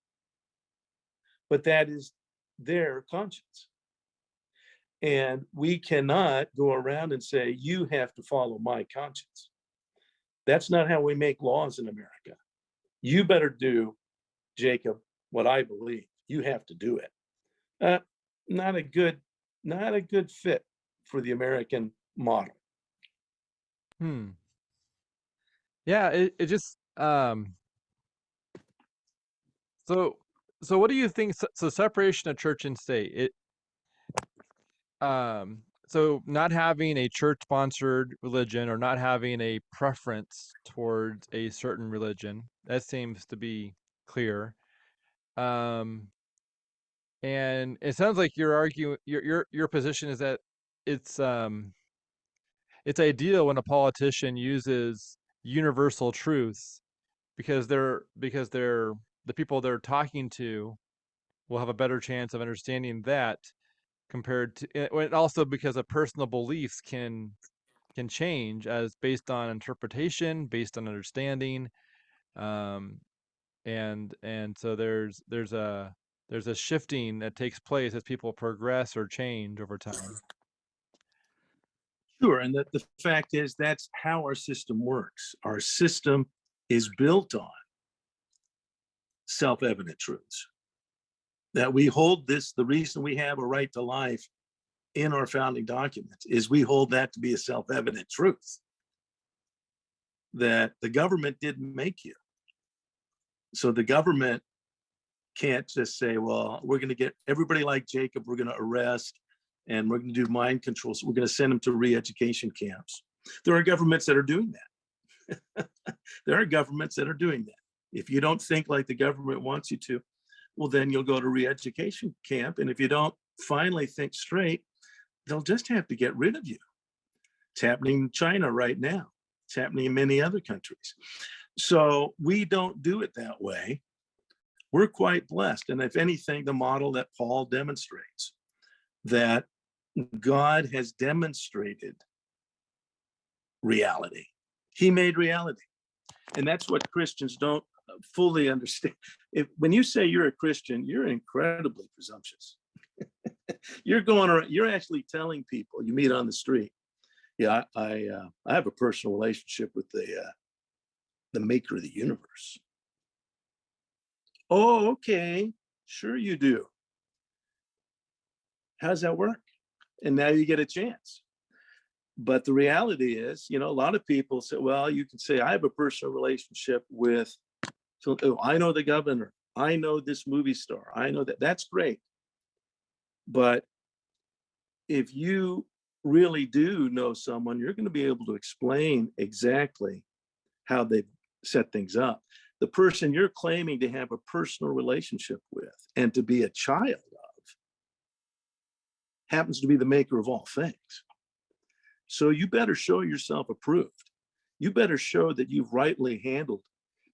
But that is their conscience. And we cannot go around and say, you have to follow my conscience. That's not how we make laws in America. You better do, Jacob, what I believe. You have to do it. Not a good fit for the American model. Yeah, it just so what do you think? So separation of church and state. So not having a church-sponsored religion or not having a preference towards a certain religion, that seems to be clear. Um, and it sounds like you're arguing your position is that it's um it's ideal when a politician uses universal truths because they're the people they're talking to will have a better chance of understanding that compared to and also because of personal beliefs can change as based on interpretation, based on understanding, um, and so there's a shifting that takes place as people progress or change over time. Sure. And the fact is, that's how our system works. Our system is built on self-evident truths. That we hold this, the reason we have a right to life in our founding documents is we hold that to be a self-evident truth. That the government didn't make you. So the government can't just say, well, we're going to get everybody like Jacob, we're going to arrest, and we're going to do mind control. So we're going to send them to re-education camps. There are governments that are doing that. There are governments that are doing that. If you don't think like the government wants you to, well, then you'll go to re-education camp. And if you don't finally think straight, they'll just have to get rid of you. It's happening in China right now. It's happening in many other countries. So we don't do it that way. We're quite blessed. And if anything, the model that Paul demonstrates, that God has demonstrated reality. He made reality. And that's what Christians don't fully understand. When you say you're a Christian, you're incredibly presumptuous. You're going around, you're actually telling people you meet on the street, yeah, I have a personal relationship with the maker of the universe. Oh, okay, sure you do. How does that work? And now you get a chance. But the reality is, a lot of people say, well, you can say, I have a personal relationship with, I know the governor, I know this movie star, I know that. That's great. But if you really do know someone, you're going to be able to explain exactly how they set things up. The person you're claiming to have a personal relationship with and to be a child of happens to be the maker of all things. So you better show yourself approved. You better show that you've rightly handled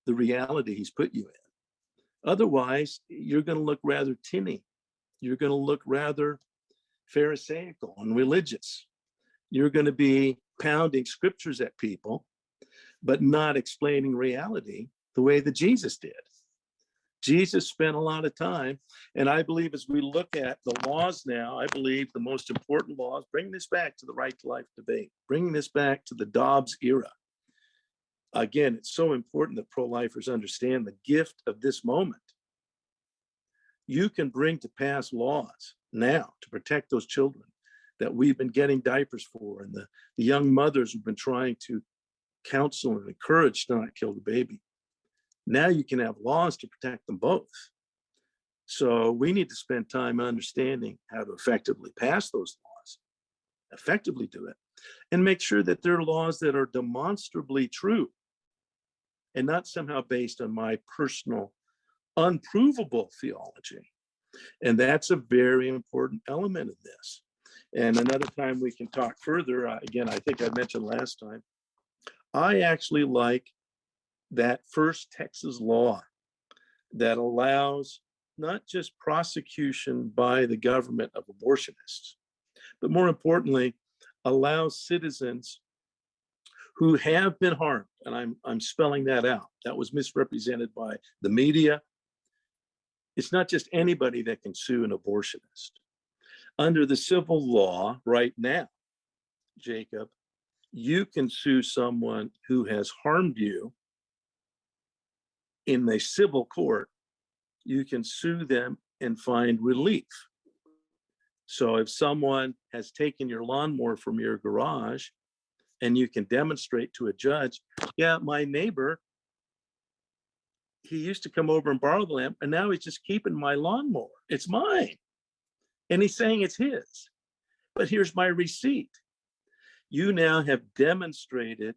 the reality he's put you in. Otherwise, you're going to look rather tinny. You're going to look rather pharisaical and religious. You're going to be pounding scriptures at people, but not explaining reality the way that Jesus did. Jesus spent a lot of time, and I believe as we look at the laws now, I believe the most important laws, bring this back to the right to life debate, bringing this back to the Dobbs era. Again, it's so important that pro-lifers understand the gift of this moment. You can bring to pass laws now to protect those children that we've been getting diapers for, and the young mothers who've been trying to counsel and encourage to not kill the baby. Now you can have laws to protect them both. So we need to spend time understanding how to effectively pass those laws, effectively do it, and make sure that they're laws that are demonstrably true and not somehow based on my personal unprovable theology. And that's a very important element of this. And another time we can talk further. Again, I think I mentioned last time, I actually like that first Texas law that allows not just prosecution by the government of abortionists, but more importantly, allows citizens who have been harmed, and I'm spelling that out. That was misrepresented by the media. It's not just anybody that can sue an abortionist. Under the civil law right now, Jacob, you can sue someone who has harmed you in the civil court. You can sue them and find relief. So if someone has taken your lawnmower from your garage and you can demonstrate to a judge, yeah, my neighbor, he used to come over and borrow the lamp, and now he's just keeping my lawnmower. It's mine. And he's saying it's his. But here's my receipt. You now have demonstrated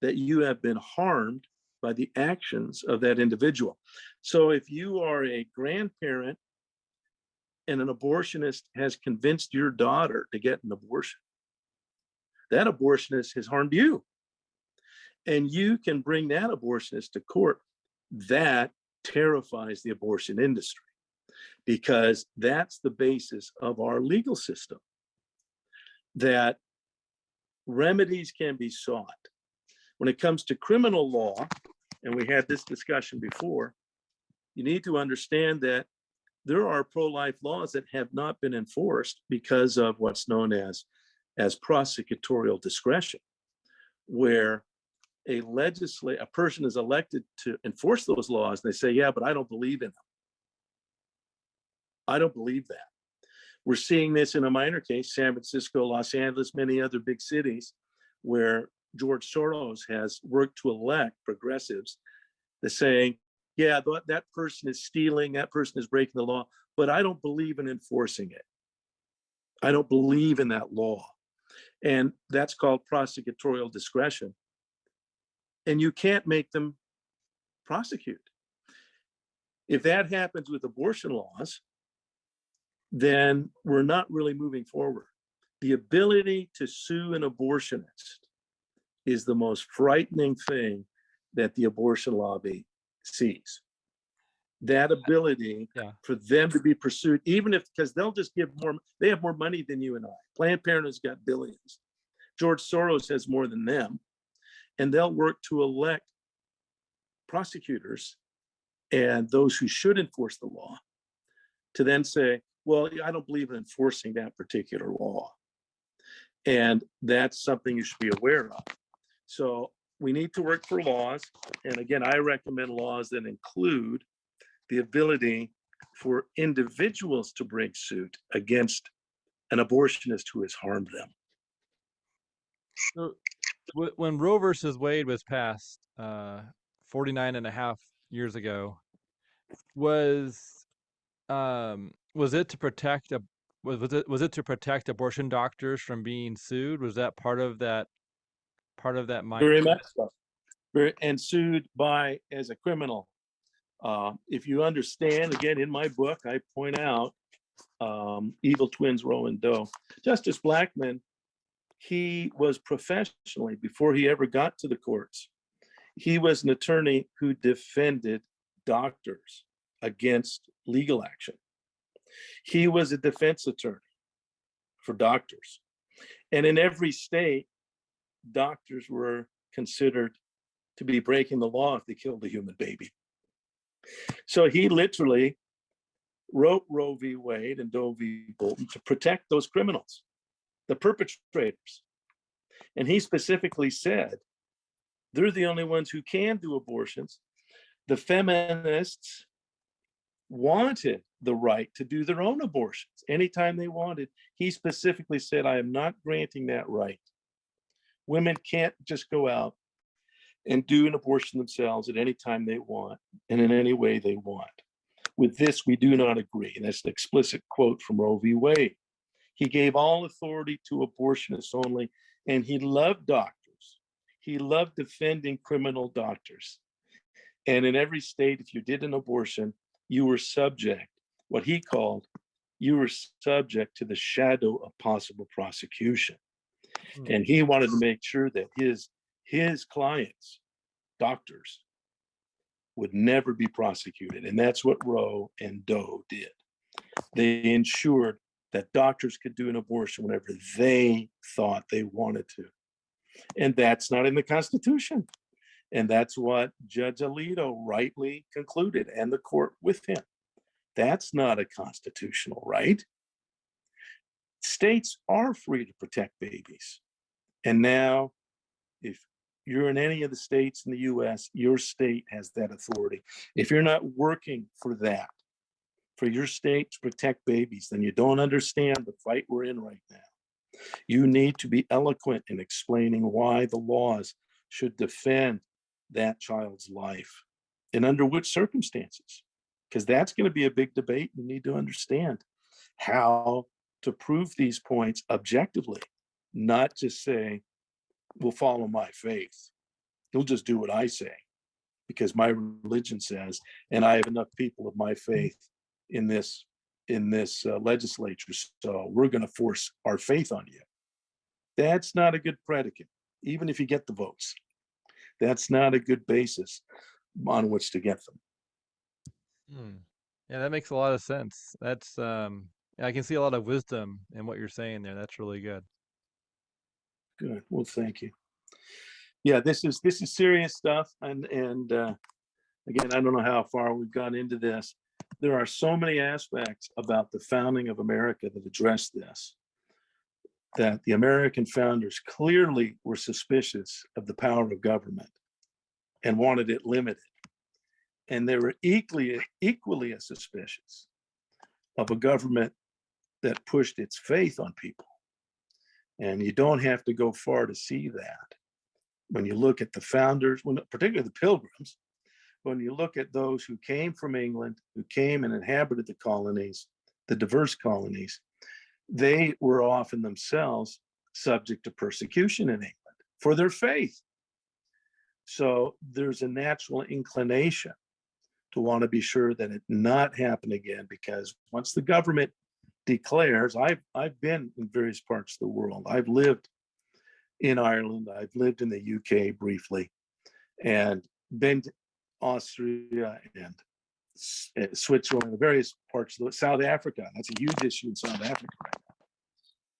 that you have been harmed by the actions of that individual. So if you are a grandparent and an abortionist has convinced your daughter to get an abortion, that abortionist has harmed you. And you can bring that abortionist to court. That terrifies the abortion industry, because that's the basis of our legal system, that remedies can be sought. When it comes to criminal law, and we had this discussion before, you need to understand that there are pro-life laws that have not been enforced because of what's known as prosecutorial discretion, where a person is elected to enforce those laws, and they say, yeah, but I don't believe in them. I don't believe that. We're seeing this in a minor case, San Francisco, Los Angeles, many other big cities, where George Soros has worked to elect progressives that saying, yeah, that person is stealing, that person is breaking the law, but I don't believe in enforcing it. I don't believe in that law. And that's called prosecutorial discretion. And you can't make them prosecute. If that happens with abortion laws, then we're not really moving forward. The ability to sue an abortionist is the most frightening thing that the abortion lobby sees. That ability for them to be pursued, even if, because they'll just give more, they have more money than you and I. Planned Parenthood's got billions. George Soros has more than them. And they'll work to elect prosecutors and those who should enforce the law to then say, well, I don't believe in enforcing that particular law. And that's something you should be aware of. So we need to work for laws. And again, I recommend laws that include the ability for individuals to bring suit against an abortionist who has harmed them. So when Roe versus Wade was passed 49 and a half years ago, was it to protect was it to protect abortion doctors from being sued? Was that part of that mindset? Very much so. And sued by as a criminal. If you understand, again, in my book, I point out evil twins, Roe and Doe. Justice Blackmun, he was professionally, before he ever got to the courts, he was an attorney who defended doctors against legal action. He was a defense attorney for doctors. And in every state, doctors were considered to be breaking the law if they killed a human baby. So he literally wrote Roe v. Wade and Doe v. Bolton to protect those criminals, the perpetrators. And he specifically said, they're the only ones who can do abortions. The feminists wanted the right to do their own abortions anytime they wanted. He specifically said, I am not granting that right. Women can't just go out and do an abortion themselves at any time they want and in any way they want. With this, we do not agree. And that's an explicit quote from Roe v. Wade. He gave all authority to abortionists only, and he loved doctors. He loved defending criminal doctors. And in every state, if you did an abortion, you were subject, what he called, you were subject to the shadow of possible prosecution. And he wanted to make sure that his clients, doctors, would never be prosecuted. And that's what Roe and Doe did. They ensured that doctors could do an abortion whenever they thought they wanted to. And that's not in the Constitution. And that's what Judge Alito rightly concluded, and the court with him. That's not a constitutional right. States are free to protect babies. And now, if you're in any of the states in the US, your state has that authority. If you're not working for that, for your state to protect babies, then you don't understand the fight we're in right now. You need to be eloquent in explaining why the laws should defend that child's life and under which circumstances, because that's going to be a big debate. You need to understand how to prove these points objectively, not just say, we'll follow my faith. You'll just do what I say because my religion says, and I have enough people of my faith in this legislature, so we're going to force our faith on you. That's not a good predicate, even if you get the votes. That's not a good basis on which to get them. Yeah, that makes a lot of sense. That's I can see a lot of wisdom in what you're saying there. That's really good. Good. Well, thank you. Yeah, this is serious stuff, and again, I don't know how far we've gone into this. There are so many aspects about the founding of America that address this, that the American founders clearly were suspicious of the power of government and wanted it limited. And they were equally as suspicious of a government that pushed its faith on people. And you don't have to go far to see that. When you look at the founders, particularly the Pilgrims, when you look at those who came from England, who came and inhabited the colonies, the diverse colonies, they were often themselves subject to persecution in England for their faith. So there's a natural inclination to want to be sure that it not happen again, because once the government declares, I've been in various parts of the world. I've lived in Ireland. I've lived in the UK briefly, and been to Austria and Switzerland, various parts of South Africa. That's a huge issue in South Africa right now.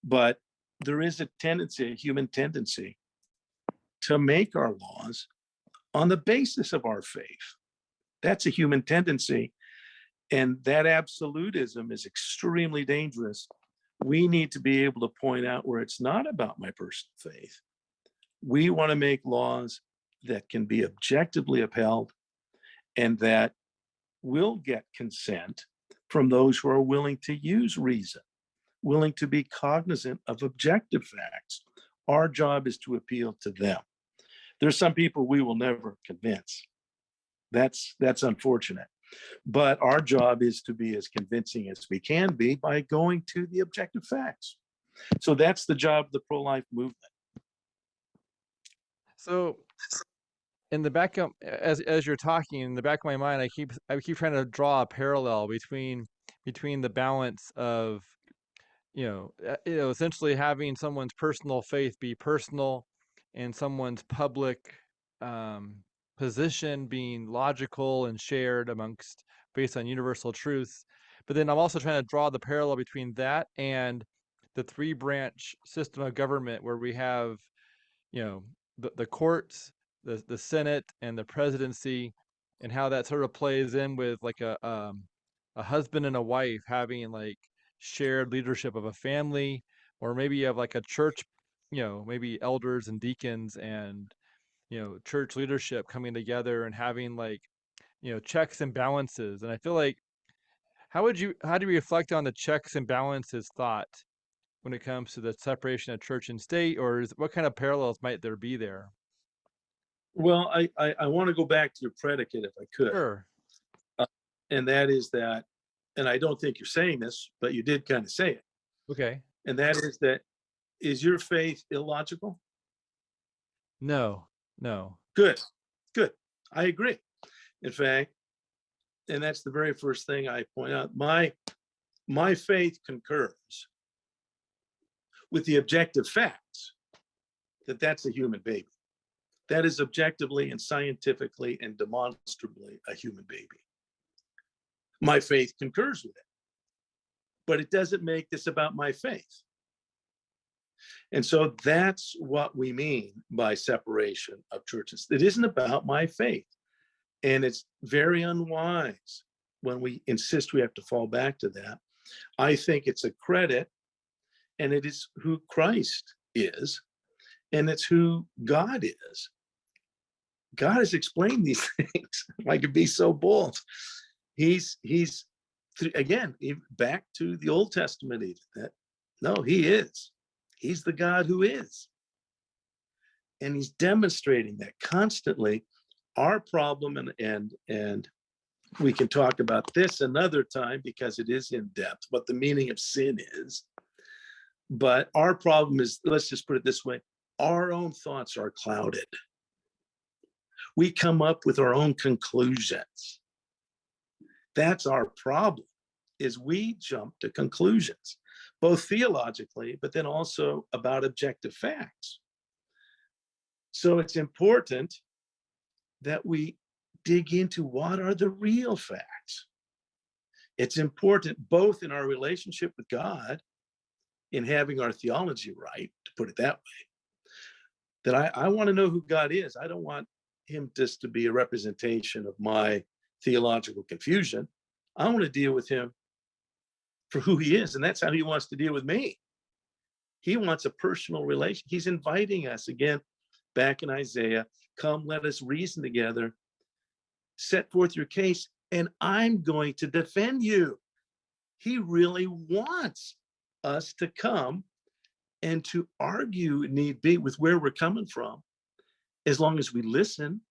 But there is a tendency, a human tendency, to make our laws on the basis of our faith. That's a human tendency. And that absolutism is extremely dangerous. We need to be able to point out where it's not about my personal faith. We want to make laws that can be objectively upheld and that will get consent from those who are willing to use reason, willing to be cognizant of objective facts. Our job is to appeal to them. There's some people we will never convince. That's unfortunate. But our job is to be as convincing as we can be by going to the objective facts. So that's the job of the pro-life movement. So in the back of, as you're talking, in the back of my mind, I keep trying to draw a parallel between the balance of essentially having someone's personal faith be personal and someone's public position being logical and shared based on universal truths. But then I'm also trying to draw the parallel between that and the three-branch system of government where we have, the courts, the Senate, and the presidency, and how that sort of plays in with like a husband and a wife having like shared leadership of a family, or maybe you have like a church, maybe elders and deacons and church leadership coming together and having like checks and balances. And I feel like how do you reflect on the checks and balances thought when it comes to the separation of church and state, or what kind of parallels might there be there? Well, I want to go back to your predicate if I could. Sure. And that is that, and I don't think you're saying this, but you did kind of say it. Okay. And that is that, is your faith illogical? No. Good. I agree. In fact, and that's the very first thing I point out, my faith concurs with the objective facts that that's a human baby. That is objectively and scientifically and demonstrably a human baby. My faith concurs with it, but it doesn't make this about my faith. And so that's what we mean by separation of churches. It isn't about my faith. And it's very unwise when we insist we have to fall back to that. I think it's a credit, and it is who Christ is, and it's who God is. God has explained these things. I could be so bold. He's again back to the Old Testament. Even that, no, he is. He's the God who is, and he's demonstrating that constantly. Our problem, and we can talk about this another time because it is in depth, what the meaning of sin is. But our problem is, let's just put it this way, our own thoughts are clouded. We come up with our own conclusions. That's our problem, is we jump to conclusions, both theologically, but then also about objective facts. So it's important that we dig into what are the real facts. It's important both in our relationship with God, in having our theology right, to put it that way, that I want to know who God is. I don't want him just to be a representation of my theological confusion. I want to deal with him for who he is, and that's how he wants to deal with me. He wants a personal relation. He's inviting us again, back in Isaiah, come, let us reason together, set forth your case, and I'm going to defend you. He really wants us to come and to argue, need be, with where we're coming from. As long as we listen,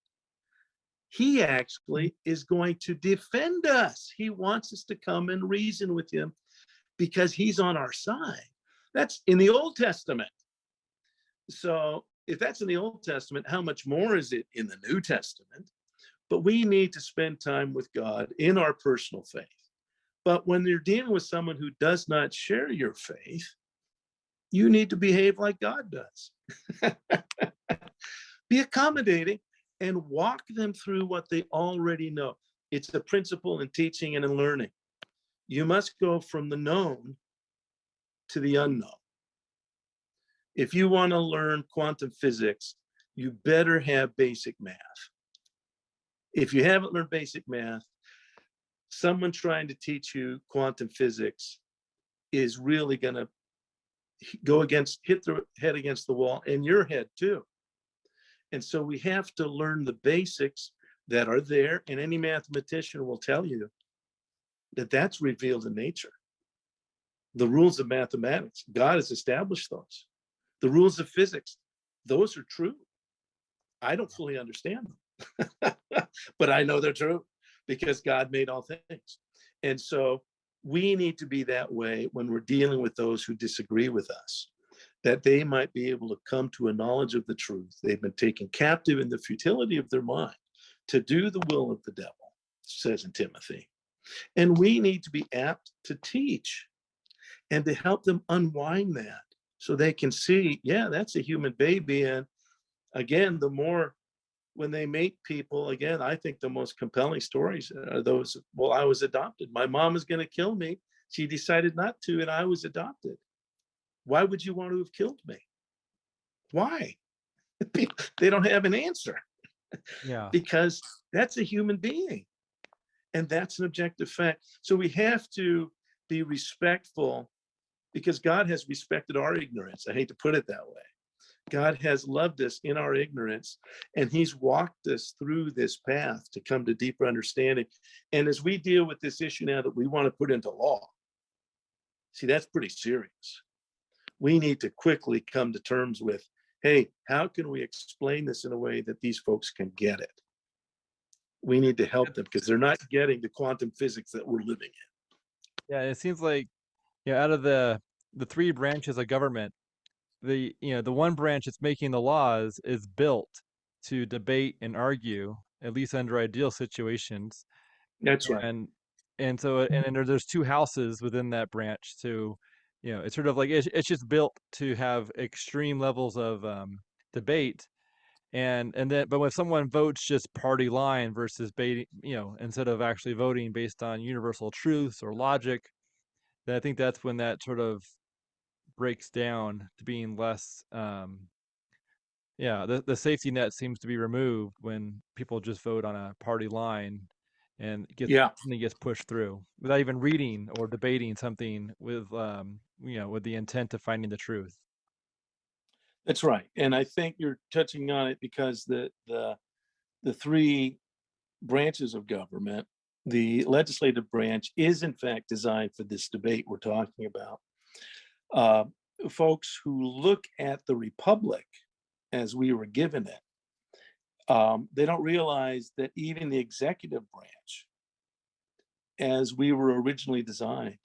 he actually is going to defend us. He wants us to come and reason with him because he's on our side. That's in the Old Testament. So if that's in the Old Testament, how much more is it in the New Testament? But we need to spend time with God in our personal faith. But when you're dealing with someone who does not share your faith, you need to behave like God does. Be accommodating and walk them through what they already know. It's a principle in teaching and in learning. You must go from the known to the unknown. If you want to learn quantum physics, you better have basic math. If you haven't learned basic math, someone trying to teach you quantum physics is really going to hit the head against the wall, and your head too. And so we have to learn the basics that are there, and any mathematician will tell you that that's revealed in nature. The rules of mathematics, God has established those. The rules of physics, those are true. I don't fully understand them, but I know they're true because God made all things. And so we need to be that way when we're dealing with those who disagree with us, that they might be able to come to a knowledge of the truth. They've been taken captive in the futility of their mind to do the will of the devil, says in Timothy. And we need to be apt to teach and to help them unwind that so they can see, yeah, that's a human baby. And again, the more when they meet people, again, I think the most compelling stories are those, well, I was adopted. My mom is going to kill me. She decided not to, and I was adopted. Why would you want to have killed me? Why? They don't have an answer. Yeah. Because that's a human being. And that's an objective fact. So we have to be respectful because God has respected our ignorance. I hate to put it that way. God has loved us in our ignorance, and he's walked us through this path to come to deeper understanding. And as we deal with this issue now that we want to put into law, see, that's pretty serious. We need to quickly come to terms with, hey, how can we explain this in a way that these folks can get it? We need to help them because they're not getting the quantum physics that we're living in. Yeah, it seems like, out of the three branches of government, the one branch that's making the laws is built to debate and argue, at least under ideal situations. That's right. And so there's two houses within that branch. So, it's sort of like it's just built to have extreme levels of debate. And then, but when someone votes just party line versus baiting, instead of actually voting based on universal truths or logic, then I think that's when that sort of breaks down to being less. The safety net seems to be removed when people just vote on a party line, and Yeah, something gets pushed through without even reading or debating something with with the intent of finding the truth. that's right. And I think you're touching on it because the three branches of government, the legislative branch is in fact designed for this debate we're talking about. Uh, Folks who look at the republic as we were given it, they don't realize that even the executive branch, as we were originally designed,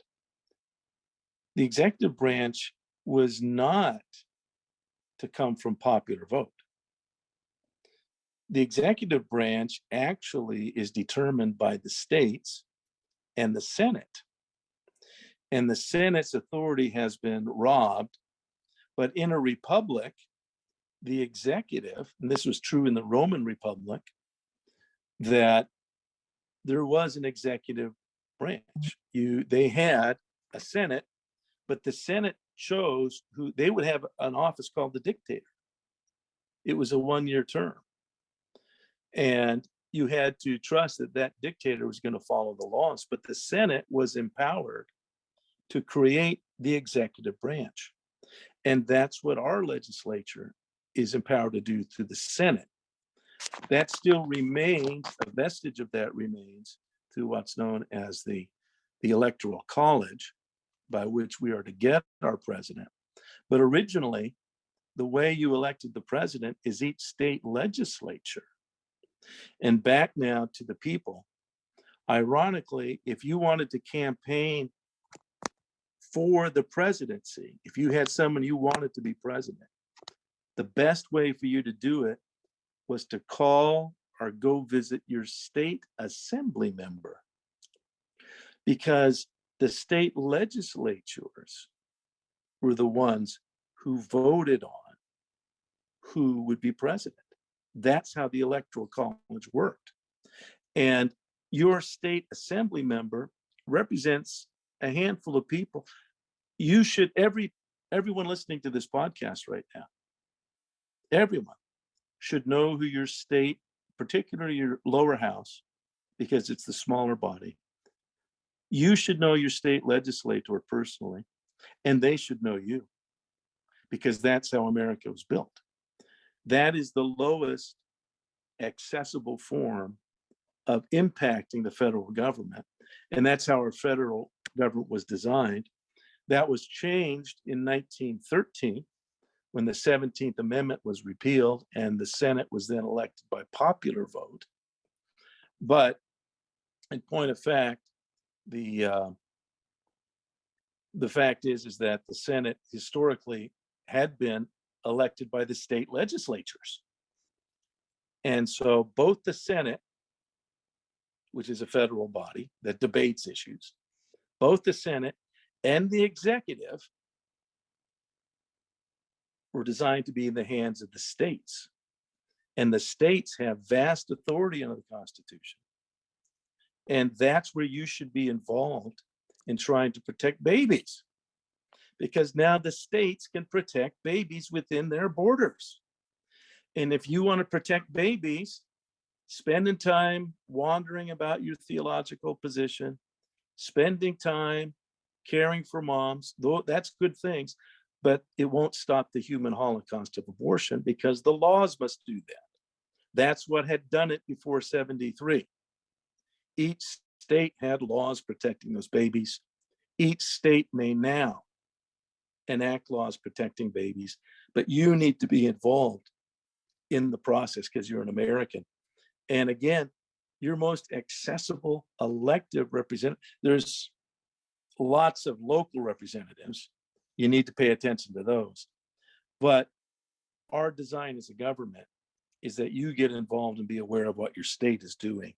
the executive branch was not to come from popular vote. The executive branch actually is determined by the states and the Senate. And the Senate's authority has been robbed. But in a republic, the executive, and this was true in the Roman Republic, that there was an executive branch. They had a Senate, but the Senate chose who they would have an office called the dictator. It was a 1-year term. And you had to trust that that dictator was going to follow the laws, but the Senate was empowered to create the executive branch. And that's what our legislature is empowered to do through the Senate. That still remains, a vestige of that remains through what's known as the Electoral College, by which we are to get our president. But originally, the way you elected the president is each state legislature. And back now to the people. Ironically, if you wanted to campaign for the presidency, if you had someone you wanted to be president, the best way for you to do it was to call or go visit your state assembly member, because the state legislatures were the ones who voted on who would be president. That's how the Electoral College worked. And your state assembly member represents a handful of people. You should, everyone listening to this podcast right now, everyone should know who your state, particularly your lower house, because it's the smaller body. You should know your state legislator personally, and they should know you, because that's how America was built. That is the lowest accessible form of impacting the federal government. And that's how our federal government was designed. That was changed in 1913 when the 17th Amendment was repealed and the Senate was then elected by popular vote. But in point of fact, the fact is that the Senate historically had been elected by the state legislatures. And so both the Senate, which is a federal body that debates issues, both the Senate and the executive were designed to be in the hands of the states. And the states have vast authority under the Constitution. And that's where you should be involved in trying to protect babies, because now the states can protect babies within their borders. And if you want to protect babies, spending time wandering about your theological position, spending time caring for moms, though that's good things, but it won't stop the human holocaust of abortion, because the laws must do that. That's what had done it before 73. Each state had laws protecting those babies. Each state may now enact laws protecting babies, but you need to be involved in the process because you're an American. And again, your most accessible elective representative, there's lots of local representatives. You need to pay attention to those. But our design as a government is that you get involved and be aware of what your state is doing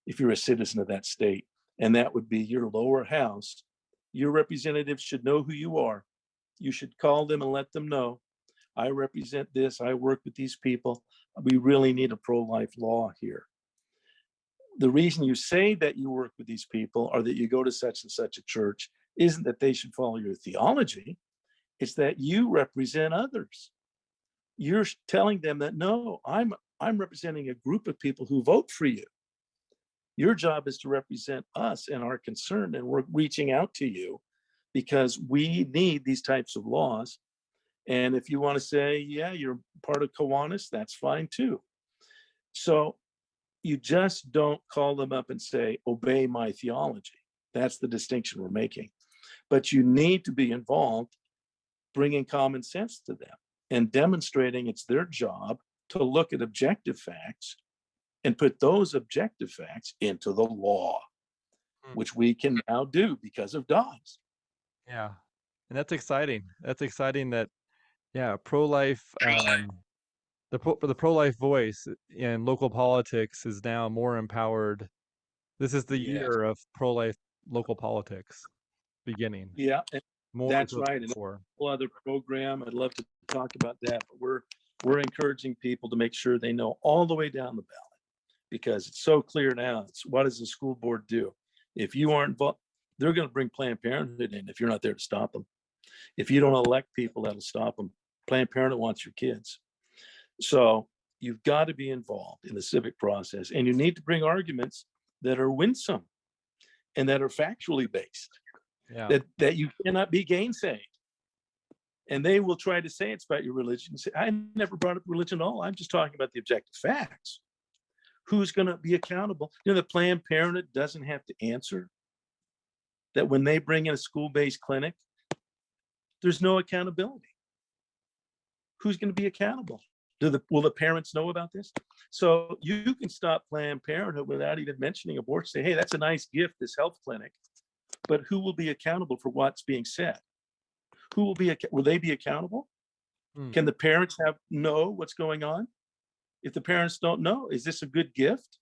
if you're a citizen of that state. And that would be your lower house. Your representatives should know who you are. You should call them and let them know, I represent this, I work with these people. We really need a pro-life law here. The reason you say that you work with these people or that you go to such and such a church isn't that they should follow your theology. It's that you represent others. You're telling them that, no, I'm representing a group of people who vote for you. Your job is to represent us and our concern, and we're reaching out to you because we need these types of laws. And if you want to say, yeah, you're part of Kiwanis, that's fine too. So you just don't call them up and say, obey my theology. That's the distinction we're making. But you need to be involved, bringing common sense to them and demonstrating it's their job to look at objective facts and put those objective facts into the law, which we can now do because of Dobbs. Yeah. And that's exciting. That's exciting that, yeah, pro-life, the pro-life voice in local politics is now more empowered. This is the year of pro-life local politics beginning. Yeah, more that's so right. than before. Another other program, I'd love to talk about that, but we're encouraging people to make sure they know all the way down the ballot, because it's so clear now. It's what does the school board do? If you aren't involved, they're going to bring Planned Parenthood in if you're not there to stop them. If you don't elect people that'll stop them, Planned Parenthood wants your kids. So you've got to be involved in the civic process, and you need to bring arguments that are winsome and that are factually based, that you cannot be gainsayed. And they will try to say it's about your religion. Say, I never brought up religion at all. I'm just talking about the objective facts. Who's going to be accountable? The Planned Parenthood doesn't have to answer that when they bring in a school-based clinic, there's no accountability. Who's going to be accountable? Will the parents know about this? So you can stop Planned Parenthood without even mentioning abortion. Say, hey, that's a nice gift, this health clinic, but who will be accountable for what's being said? Will they be accountable? Can the parents know what's going on? If the parents don't know, is this a good gift?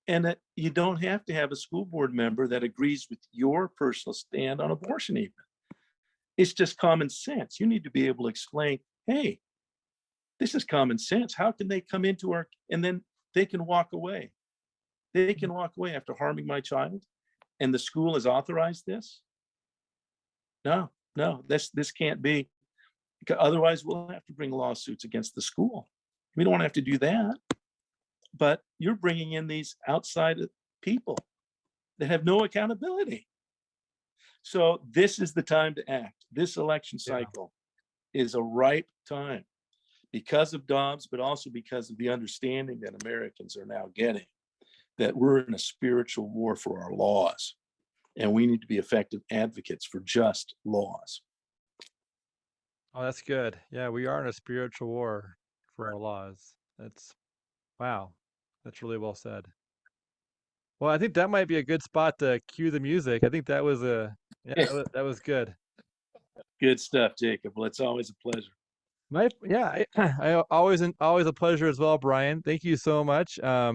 And that you don't have to have a school board member that agrees with your personal stand on abortion even. It's just common sense. You need to be able to explain, hey, this is common sense. How can they come into and then they can walk away. They can walk away after harming my child, and the school has authorized this? No, this can't be. Otherwise, we'll have to bring lawsuits against the school. We don't want to have to do that. But you're bringing in these outside people that have no accountability. So this is the time to act. This election cycle is a ripe time because of Dobbs, but also because of the understanding that Americans are now getting that we're in a spiritual war for our laws, and we need to be effective advocates for just laws. Oh, that's good. Yeah, we are in a spiritual war for our laws. Wow. That's really well said. Well, I think that might be a good spot to cue the music. I think that was that was good. Good stuff, Jacob. Well, it's always a pleasure. I always a pleasure as well, Brian. Thank you so much. I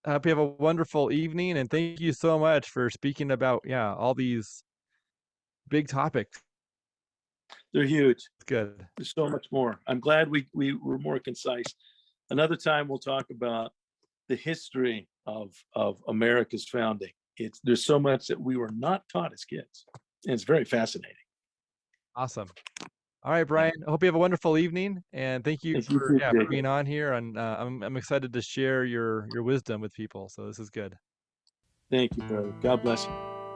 hope you have a wonderful evening, and thank you so much for speaking about all these big topics. They're huge. It's good. There's so much more. I'm glad we were more concise. Another time we'll talk about the history of America's founding. There's so much that we were not taught as kids, and it's very fascinating. Awesome. All right, Brian. I hope you have a wonderful evening, and thank you for being on here. And I'm excited to share your wisdom with people. So this is good. Thank you, brother. God bless you.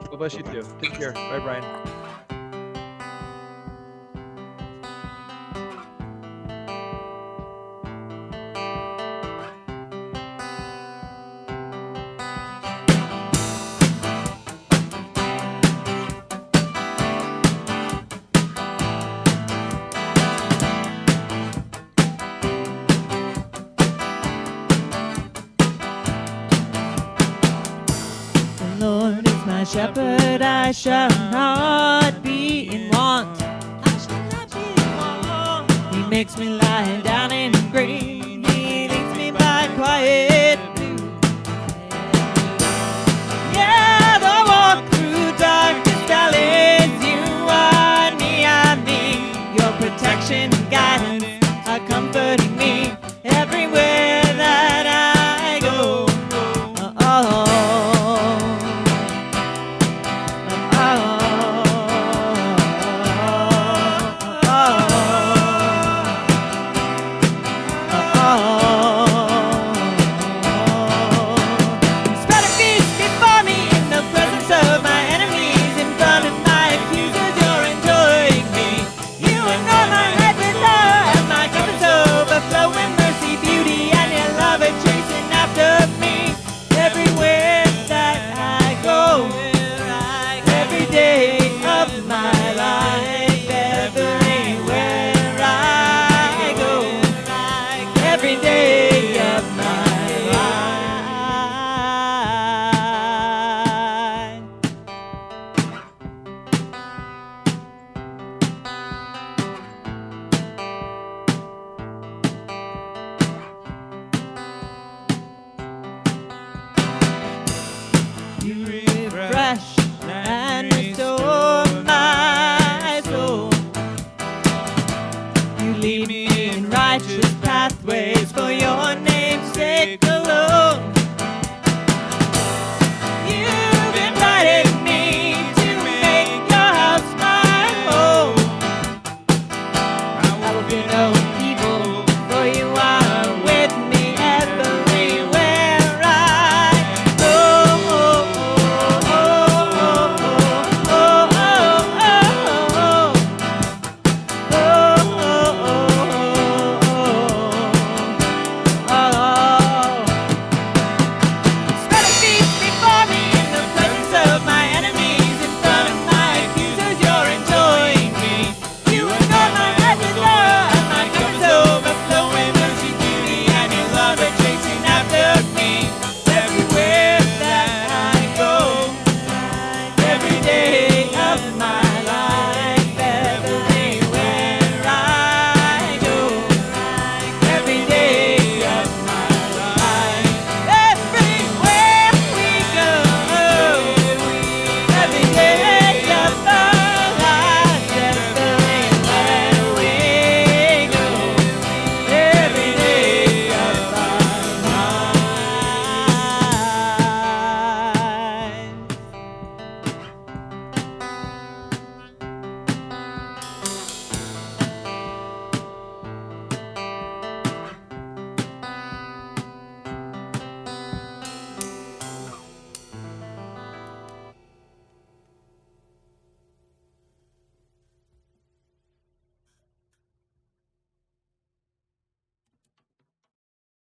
God bless you too. Take care. Bye, Brian. Shepherd, I shall not be in want. He makes me lie down in green. He leads me by quiet